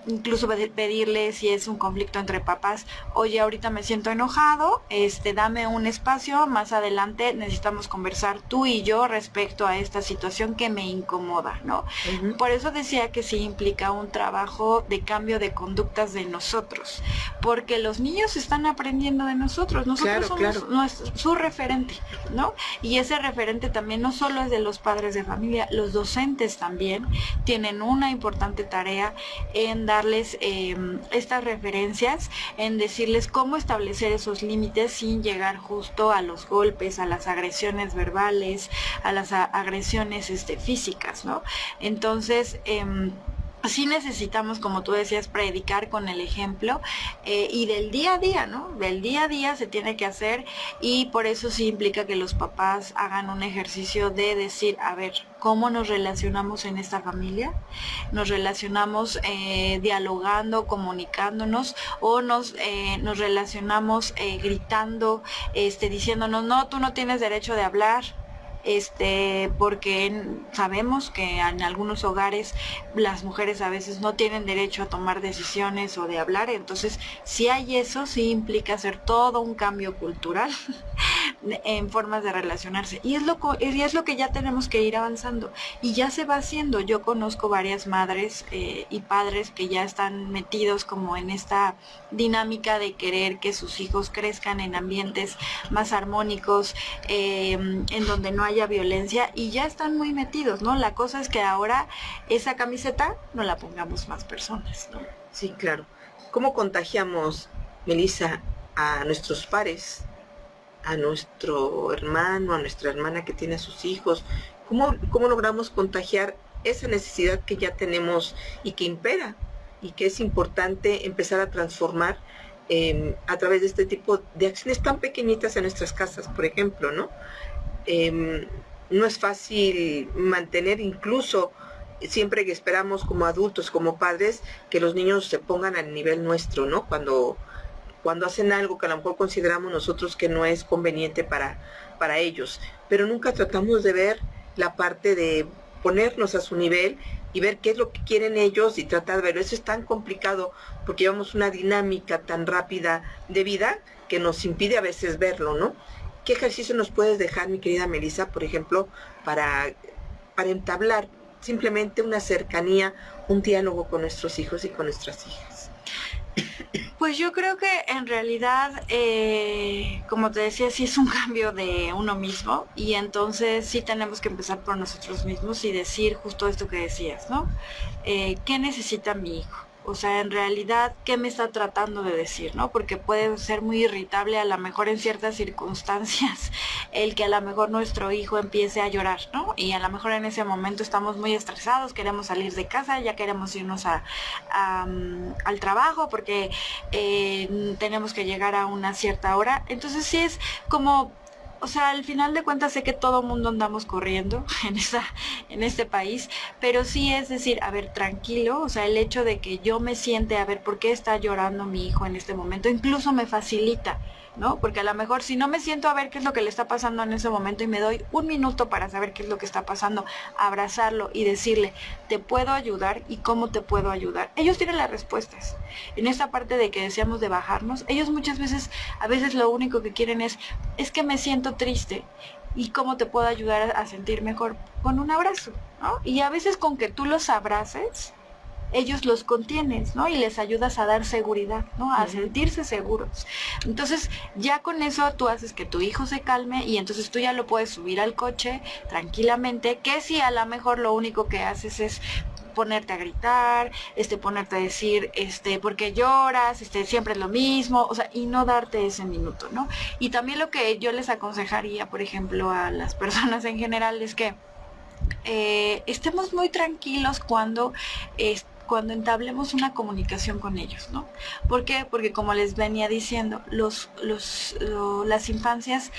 incluso pedirle, si es un conflicto entre papás, oye, ahorita me siento enojado, dame un espacio, más adelante necesitamos conversar tú y yo respecto a esta situación que me incomoda, ¿no? Por eso decía que sí implica un trabajo de cambio de conductas de nosotros, porque los niños están aprendiendo de nosotros somos su referente, ¿no? Y ese referente también no solo es de los padres de familia, los docentes también tienen una importante tarea en darles estas referencias, en decirles cómo establecer esos límites sin llegar justo a los golpes, a las agresiones verbales, a las agresiones físicas, ¿no? Entonces, sí necesitamos, como tú decías, predicar con el ejemplo, y del día a día, ¿no? Del día a día se tiene que hacer, y por eso sí implica que los papás hagan un ejercicio de decir, a ver, ¿cómo nos relacionamos en esta familia? Nos relacionamos dialogando, comunicándonos, o nos relacionamos gritando, diciéndonos, no, tú no tienes derecho de hablar, porque sabemos que en algunos hogares las mujeres a veces no tienen derecho a tomar decisiones o de hablar. Entonces, si hay eso, sí implica hacer todo un cambio cultural en formas de relacionarse, y es lo que ya tenemos que ir avanzando, y ya se va haciendo. Yo conozco varias madres y padres que ya están metidos como en esta dinámica de querer que sus hijos crezcan en ambientes más armónicos, en donde no haya violencia, y ya están muy metidos, ¿no? La cosa es que ahora esa camiseta no la pongamos más personas, ¿no? Sí, claro. ¿Cómo contagiamos, Melissa, a nuestros pares, a nuestro hermano, a nuestra hermana que tiene a sus hijos? ¿Cómo logramos contagiar esa necesidad que ya tenemos y que impera, y que es importante empezar a transformar a través de este tipo de acciones tan pequeñitas en nuestras casas, por ejemplo, ¿no? No es fácil mantener, incluso siempre que esperamos como adultos, como padres, que los niños se pongan al nivel nuestro, ¿no? Cuando hacen algo que a lo mejor consideramos nosotros que no es conveniente para ellos, pero nunca tratamos de ver la parte de ponernos a su nivel y ver qué es lo que quieren ellos y tratar de verlo. Eso es tan complicado porque llevamos una dinámica tan rápida de vida que nos impide a veces verlo, ¿no? ¿Qué ejercicio nos puedes dejar, mi querida Melissa, por ejemplo, para entablar simplemente una cercanía, un diálogo con nuestros hijos y con nuestras hijas? Pues yo creo que en realidad, como te decía, sí es un cambio de uno mismo, y entonces sí tenemos que empezar por nosotros mismos y decir justo esto que decías, ¿no? ¿Qué necesita mi hijo? O sea, en realidad, ¿qué me está tratando de decir, no? Porque puede ser muy irritable a lo mejor en ciertas circunstancias el que a lo mejor nuestro hijo empiece a llorar, ¿no? Y a lo mejor en ese momento estamos muy estresados, queremos salir de casa, ya queremos irnos al trabajo porque tenemos que llegar a una cierta hora. Entonces sí es como... O sea, al final de cuentas sé que todo mundo andamos corriendo en este país, pero sí es decir, a ver, tranquilo, o sea, el hecho de que yo me siente a ver por qué está llorando mi hijo en este momento, incluso me facilita, ¿no? Porque a lo mejor si no me siento a ver qué es lo que le está pasando en ese momento y me doy un minuto para saber qué es lo que está pasando, abrazarlo y decirle, te puedo ayudar y cómo te puedo ayudar. Ellos tienen las respuestas. En esta parte de que deseamos de bajarnos, ellos muchas veces, a veces lo único que quieren es que me siento triste. ¿Y cómo te puedo ayudar a sentir mejor? Con un abrazo, ¿no? Y a veces con que tú los abraces, ellos los contienes, ¿no? Y les ayudas a dar seguridad, ¿no? A sentirse seguros. Entonces, ya con eso tú haces que tu hijo se calme, y entonces tú ya lo puedes subir al coche tranquilamente, que si a lo mejor lo único que haces es ponerte a gritar, ponerte a decir, ¿por qué lloras? Siempre es lo mismo, o sea, y no darte ese minuto, ¿no? Y también lo que yo les aconsejaría, por ejemplo, a las personas en general es que estemos muy tranquilos cuando entablemos una comunicación con ellos, ¿no? ¿Por qué? Porque como les venía diciendo, las infancias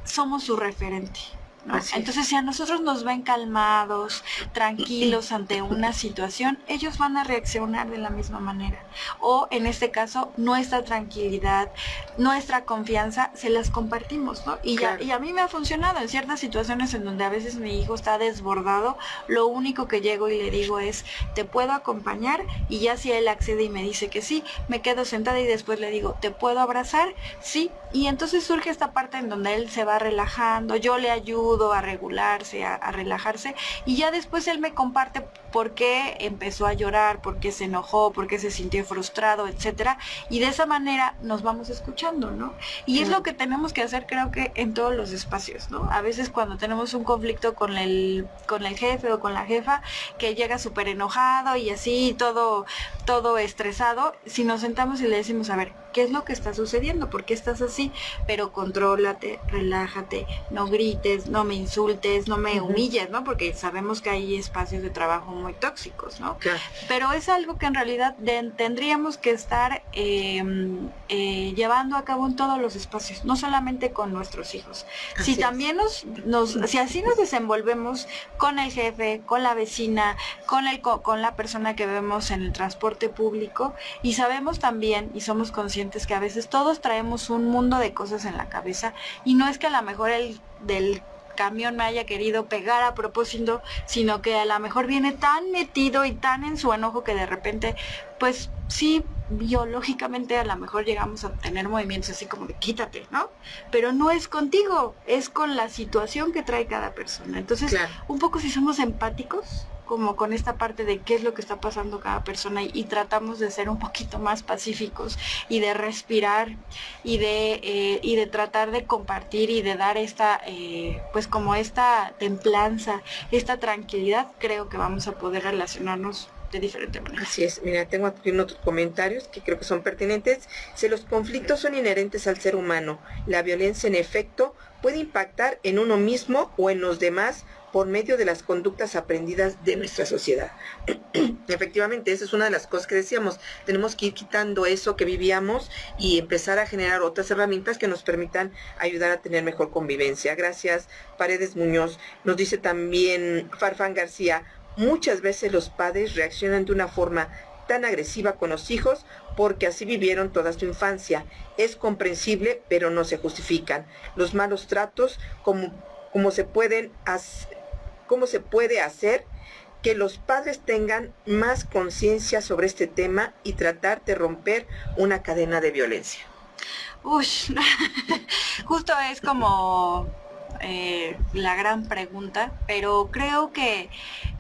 somos su referente, ¿no? Entonces, si a nosotros nos ven calmados, tranquilos ante una situación, ellos van a reaccionar de la misma manera. O en este caso, nuestra tranquilidad, nuestra confianza, se las compartimos, ¿no? Y, claro, y a mí me ha funcionado en ciertas situaciones en donde a veces mi hijo está desbordado, lo único que llego y le digo es, ¿te puedo acompañar? Y ya si él accede y me dice que sí, me quedo sentada y después le digo, ¿te puedo abrazar? Sí. Y entonces surge esta parte en donde él se va relajando, yo le ayudo a regularse, a relajarse, y ya después él me comparte por qué empezó a llorar, por qué se enojó, por qué se sintió frustrado, etcétera, y de esa manera nos vamos escuchando, ¿no? Y es lo que tenemos que hacer, creo que en todos los espacios, ¿no? A veces cuando tenemos un conflicto con el jefe o con la jefa, que llega súper enojado y así todo estresado, si nos sentamos y le decimos, a ver, ¿qué es lo que está sucediendo? ¿Por qué estás así? Pero contrólate, relájate, no grites, no me insultes, no me humilles, ¿no? Porque sabemos que hay espacios de trabajo muy tóxicos, ¿no? Claro. Pero es algo que en realidad tendríamos que estar llevando a cabo en todos los espacios, no solamente con nuestros hijos. Así Si también si así nos desenvolvemos con el jefe, con la vecina, con la persona que vemos en el transporte público, y sabemos también y somos conscientes que a veces todos traemos un mundo de cosas en la cabeza, y no es que a lo mejor el del camión me haya querido pegar a propósito, sino que a lo mejor viene tan metido y tan en su enojo que de repente, pues sí, biológicamente a lo mejor llegamos a tener movimientos así como de quítate, ¿no? Pero no es contigo, es con la situación que trae cada persona. Entonces, claro, un poco si somos empáticos, como con esta parte de qué es lo que está pasando cada persona, y tratamos de ser un poquito más pacíficos y de respirar y de tratar de compartir y de dar esta pues como esta templanza, esta tranquilidad, creo que vamos a poder relacionarnos de diferente manera. Así es. Mira, tengo aquí otros comentarios que creo que son pertinentes. Si los conflictos son inherentes al ser humano, la violencia en efecto puede impactar en uno mismo o en los demás por medio de las conductas aprendidas de nuestra sociedad. Efectivamente, esa es una de las cosas que decíamos. Tenemos que ir quitando eso que vivíamos y empezar a generar otras herramientas que nos permitan ayudar a tener mejor convivencia. Gracias, Paredes Muñoz. Nos dice también Farfán García, muchas veces los padres reaccionan de una forma tan agresiva con los hijos porque así vivieron toda su infancia. Es comprensible, pero no se justifican. Los malos tratos, ¿cómo se puede hacer que los padres tengan más conciencia sobre este tema y tratar de romper una cadena de violencia? Uy, justo es como la gran pregunta, pero creo que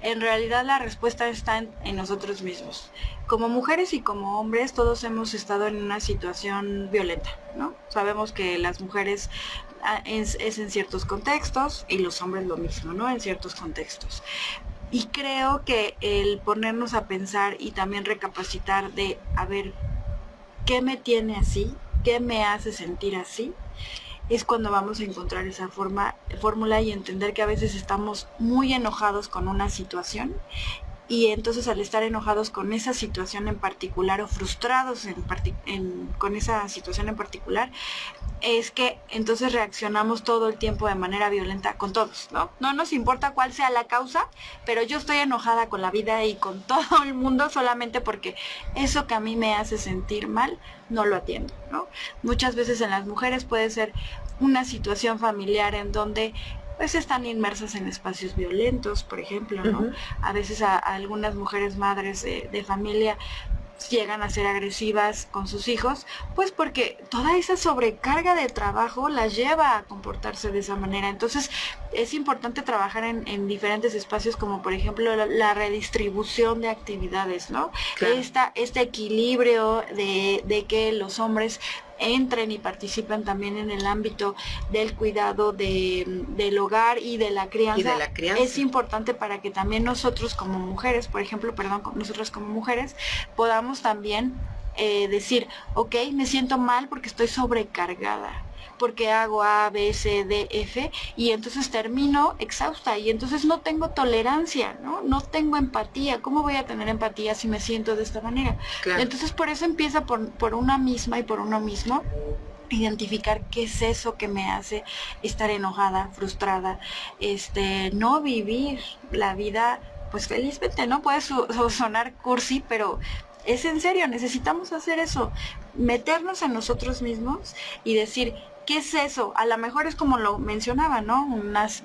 en realidad la respuesta está en nosotros mismos. Como mujeres y como hombres, todos hemos estado en una situación violenta, ¿no? Sabemos que las mujeres es en ciertos contextos y los hombres lo mismo, ¿no? En ciertos contextos. Y creo que el ponernos a pensar y también recapacitar de, a ver, ¿qué me tiene así? ¿Qué me hace sentir así? Es cuando vamos a encontrar esa fórmula y entender que a veces estamos muy enojados con una situación, y entonces al estar enojados con esa situación en particular o frustrados con esa situación en particular, es que entonces reaccionamos todo el tiempo de manera violenta con todos, ¿no? No nos importa cuál sea la causa, pero yo estoy enojada con la vida y con todo el mundo solamente porque eso que a mí me hace sentir mal no lo atiendo, ¿no? Muchas veces en las mujeres puede ser una situación familiar en donde pues están inmersas en espacios violentos, por ejemplo, ¿no? Uh-huh. A veces a algunas mujeres madres de familia llegan a ser agresivas con sus hijos, pues porque toda esa sobrecarga de trabajo las lleva a comportarse de esa manera. Entonces es importante trabajar en diferentes espacios, como por ejemplo la redistribución de actividades, ¿no? Claro. Este equilibrio de que los hombres entren y participen también en el ámbito del cuidado del hogar y de la crianza. Es importante para que también nosotros como mujeres, nosotros como mujeres podamos también decir, ok, me siento mal porque estoy sobrecargada, porque hago A, B, C, D, F, y entonces termino exhausta, y entonces no tengo tolerancia, no tengo empatía. ¿Cómo voy a tener empatía si me siento de esta manera? Claro. Entonces por eso empieza por una misma y por uno mismo, identificar qué es eso que me hace estar enojada, frustrada, no vivir la vida pues felizmente, ¿no? Puede sonar cursi, pero es en serio, necesitamos hacer eso, meternos en nosotros mismos y decir, ¿qué es eso? A lo mejor es como lo mencionaba, ¿no?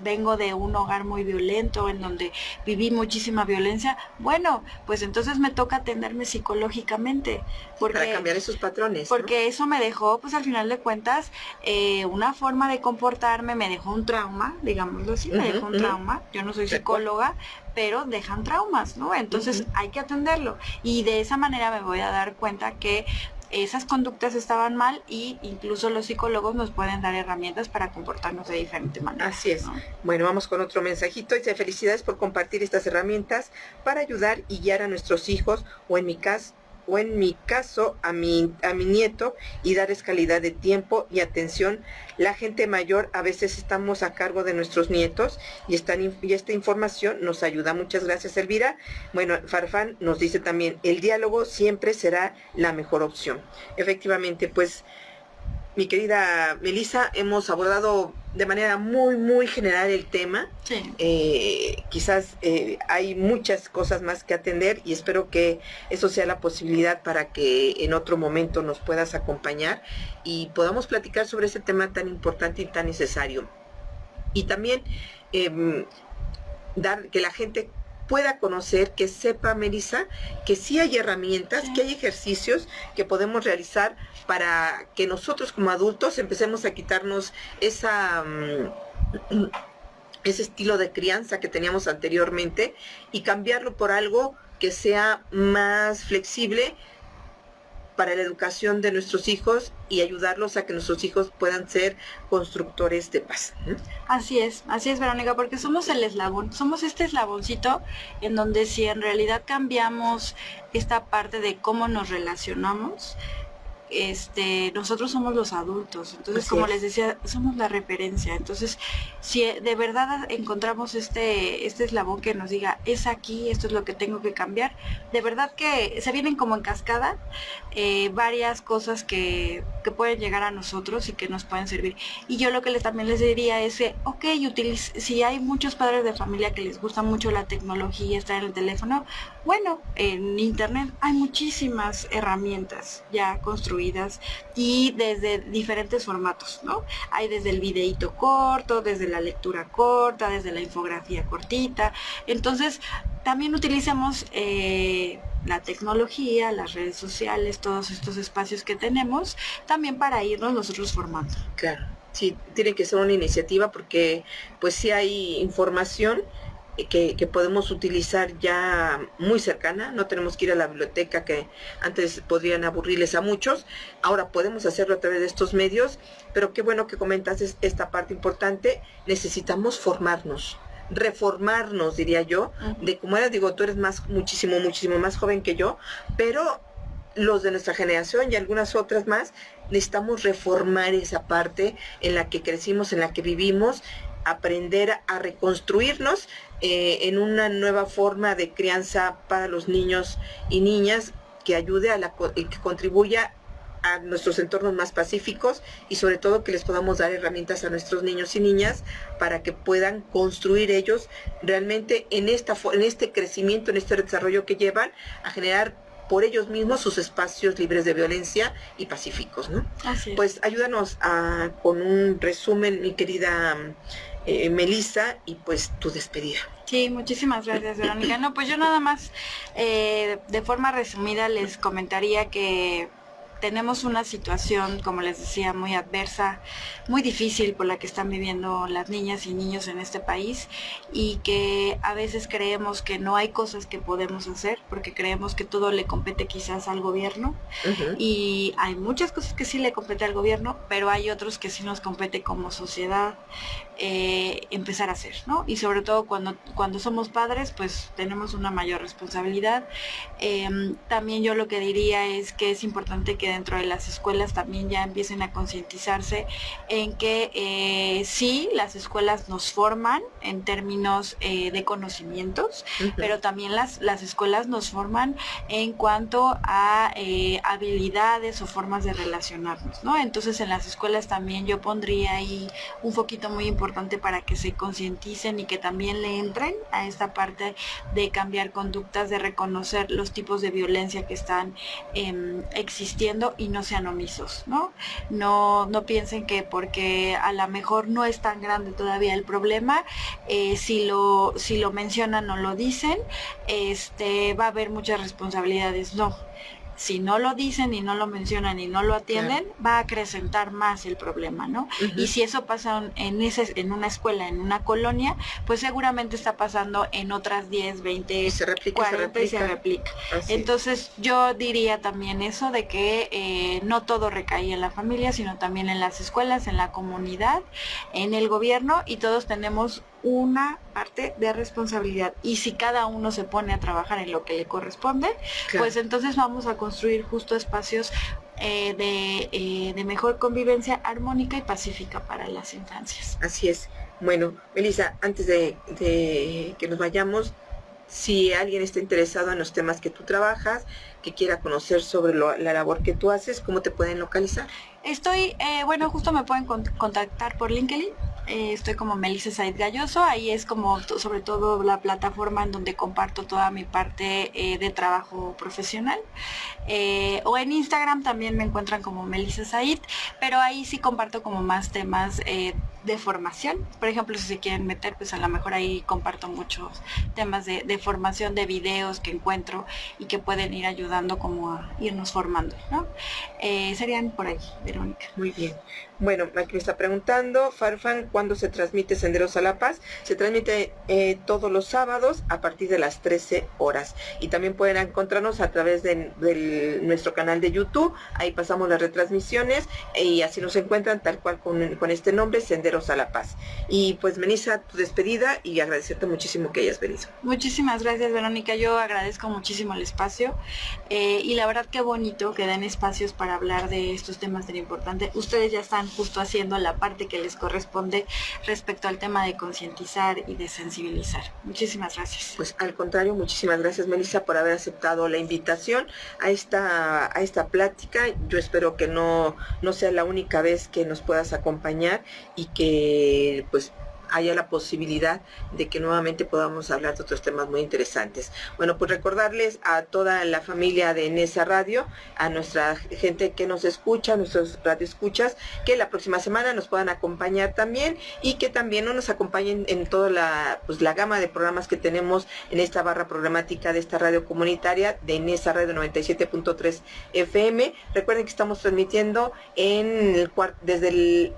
Vengo de un hogar muy violento, en donde viví muchísima violencia. Bueno, pues entonces me toca atenderme psicológicamente. Para cambiar esos patrones. Porque eso me dejó, pues al final de cuentas, una forma de comportarme, me dejó un trauma, digámoslo así, me dejó un trauma. Yo no soy psicóloga, pero dejan traumas, ¿no? Entonces hay que atenderlo. Y de esa manera me voy a dar cuenta que esas conductas estaban mal, y incluso los psicólogos nos pueden dar herramientas para comportarnos de diferente manera. Así es, ¿no? Bueno, vamos con otro mensajito. Dice, felicidades por compartir estas herramientas para ayudar y guiar a nuestros hijos, o en mi caso o en mi caso a mi nieto y darles calidad de tiempo y atención. La gente mayor a veces estamos a cargo de nuestros nietos y esta información nos ayuda. Muchas gracias, Elvira. Bueno, Farfán nos dice también, el diálogo siempre será la mejor opción. Efectivamente, pues mi querida Melissa, hemos abordado de manera muy general el tema. Sí. Quizás hay muchas cosas más que atender y espero que eso sea la posibilidad para que en otro momento nos puedas acompañar y podamos platicar sobre ese tema tan importante y tan necesario. Y también dar que la gente pueda conocer, que sepa, Melissa, que sí hay herramientas, Sí. que hay ejercicios que podemos realizar para que nosotros como adultos empecemos a quitarnos ese estilo de crianza que teníamos anteriormente y cambiarlo por algo que sea más flexible para la educación de nuestros hijos y ayudarlos a que nuestros hijos puedan ser constructores de paz. Así es, Verónica, porque somos el eslabón, somos este eslaboncito en donde si en realidad cambiamos esta parte de cómo nos relacionamos, nosotros somos los adultos, entonces Así como es. les decía, somos la referencia. Entonces, si de verdad encontramos este eslabón que nos diga, es aquí, esto es lo que tengo que cambiar, de verdad que se vienen como en cascada varias cosas que pueden llegar a nosotros y que nos pueden servir. Y yo lo que también les diría es que, ok, si hay muchos padres de familia que les gusta mucho la tecnología, estar en el teléfono, bueno, en internet hay muchísimas herramientas ya construidas y desde diferentes formatos, ¿no? Hay desde el videíto corto, desde la lectura corta, desde la infografía cortita. Entonces, también utilicemos la tecnología, las redes sociales, todos estos espacios que tenemos, también para irnos nosotros formando. Claro, sí, tiene que ser una iniciativa porque pues sí hay información que podemos utilizar ya muy cercana, no tenemos que ir a la biblioteca que antes podrían aburrirles a muchos, ahora podemos hacerlo a través de estos medios, pero qué bueno que comentas esta parte importante, necesitamos formarnos, reformarnos, diría yo, de como eras, digo, tú eres muchísimo más joven que yo, pero los de nuestra generación y algunas otras más, necesitamos reformar esa parte en la que crecimos, en la que vivimos, aprender a reconstruirnos en una nueva forma de crianza para los niños y niñas que ayude y que contribuya a nuestros entornos más pacíficos y sobre todo que les podamos dar herramientas a nuestros niños y niñas para que puedan construir ellos realmente en este crecimiento, en este desarrollo que llevan a generar por ellos mismos sus espacios libres de violencia y pacíficos, ¿no? Así es. Pues ayúdanos con un resumen, mi querida Melissa, y pues tu despedida. Sí, muchísimas gracias, Verónica. No, pues yo nada más de forma resumida les comentaría que tenemos una situación, como les decía, muy adversa, muy difícil por la que están viviendo las niñas y niños en este país y que a veces creemos que no hay cosas que podemos hacer porque creemos que todo le compete quizás al gobierno. Y hay muchas cosas que sí le compete al gobierno, pero hay otros que sí nos compete como sociedad empezar a hacer, ¿no? Y sobre todo cuando somos padres, pues tenemos una mayor responsabilidad. También yo lo que diría es que es importante que dentro de las escuelas también ya empiecen a concientizarse en que sí, las escuelas nos forman en términos de conocimientos, pero también las escuelas nos forman en cuanto a habilidades o formas de relacionarnos, ¿no? Entonces en las escuelas también yo pondría ahí un foquito muy importante para que se concienticen y que también le entren a esta parte de cambiar conductas, de reconocer los tipos de violencia que están existiendo y no sean omisos, ¿no? No piensen que porque a lo mejor no es tan grande todavía el problema, si lo mencionan o lo dicen, va a haber muchas responsabilidades. No. Si no lo dicen y no lo mencionan y no lo atienden, claro, va a acrecentar más el problema, ¿no? Y si eso pasa en una escuela, en una colonia, pues seguramente está pasando en otras 10, 20, y se replica, 40 y se replica. Entonces yo diría también eso de que no todo recae en la familia, sino también en las escuelas, en la comunidad, en el gobierno, y todos tenemos una parte de responsabilidad, y si cada uno se pone a trabajar en lo que le corresponde, Claro. pues entonces vamos a construir justo espacios de mejor convivencia armónica y pacífica para las infancias. Así es. Bueno, Melissa, antes de que nos vayamos, si alguien está interesado en los temas que tú trabajas, que quiera conocer sobre la labor que tú haces, ¿cómo te pueden localizar? Estoy, bueno, justo me pueden contactar por LinkedIn. Estoy como Melissa Said Galloso, ahí es como sobre todo la plataforma en donde comparto toda mi parte de trabajo profesional. O en Instagram también me encuentran como Melissa Said, pero ahí sí comparto como más temas de formación. Por ejemplo, si se quieren meter, pues a lo mejor ahí comparto muchos temas de formación, de videos que encuentro y que pueden ir ayudando como a irnos formando, ¿no? Serían por ahí, Verónica. Muy bien. Bueno, aquí me está preguntando, Farfán, ¿cuándo se transmite Senderos a la Paz? Se transmite todos los sábados a partir de las 13 horas. Y también pueden encontrarnos a través de nuestro canal de YouTube. Ahí pasamos las retransmisiones y así nos encuentran tal cual con este nombre, Senderos a la Paz. Y pues, Melissa, tu despedida y agradecerte muchísimo que hayas venido. Muchísimas gracias, Verónica. Yo agradezco muchísimo el espacio y la verdad qué bonito que den espacios para hablar de estos temas tan importantes. Ustedes ya están justo haciendo la parte que les corresponde respecto al tema de concientizar y de sensibilizar. Muchísimas gracias. Pues al contrario, muchísimas gracias, Melissa, por haber aceptado la invitación a esta plática. Yo espero que no sea la única vez que nos puedas acompañar y que pues haya la posibilidad de que nuevamente podamos hablar de otros temas muy interesantes. Bueno, pues recordarles a toda la familia de Nesa Radio, a nuestra gente que nos escucha, nuestros radioescuchas, que la próxima semana nos puedan acompañar también y que también nos acompañen en toda la gama de programas que tenemos en esta barra programática de esta radio comunitaria de Nesa Radio 97.3 FM. Recuerden que estamos transmitiendo desde el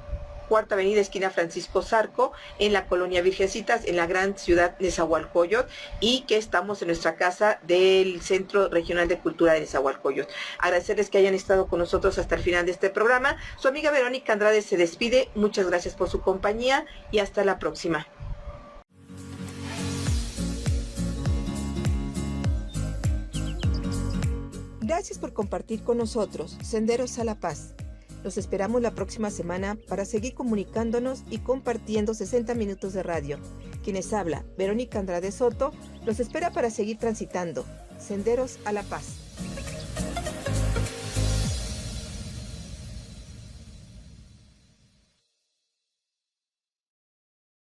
Cuarta Avenida, esquina Francisco Zarco, en la colonia Virgencitas, en la gran ciudad de Nezahualcóyotl, y que estamos en nuestra casa del Centro Regional de Cultura de Nezahualcóyotl. Agradecerles que hayan estado con nosotros hasta el final de este programa. Su amiga Verónica Andrade se despide. Muchas gracias por su compañía y hasta la próxima. Gracias por compartir con nosotros Senderos a la Paz. Los esperamos la próxima semana para seguir comunicándonos y compartiendo 60 minutos de radio. Quienes habla, Verónica Andrade Soto, los espera para seguir transitando Senderos a la Paz.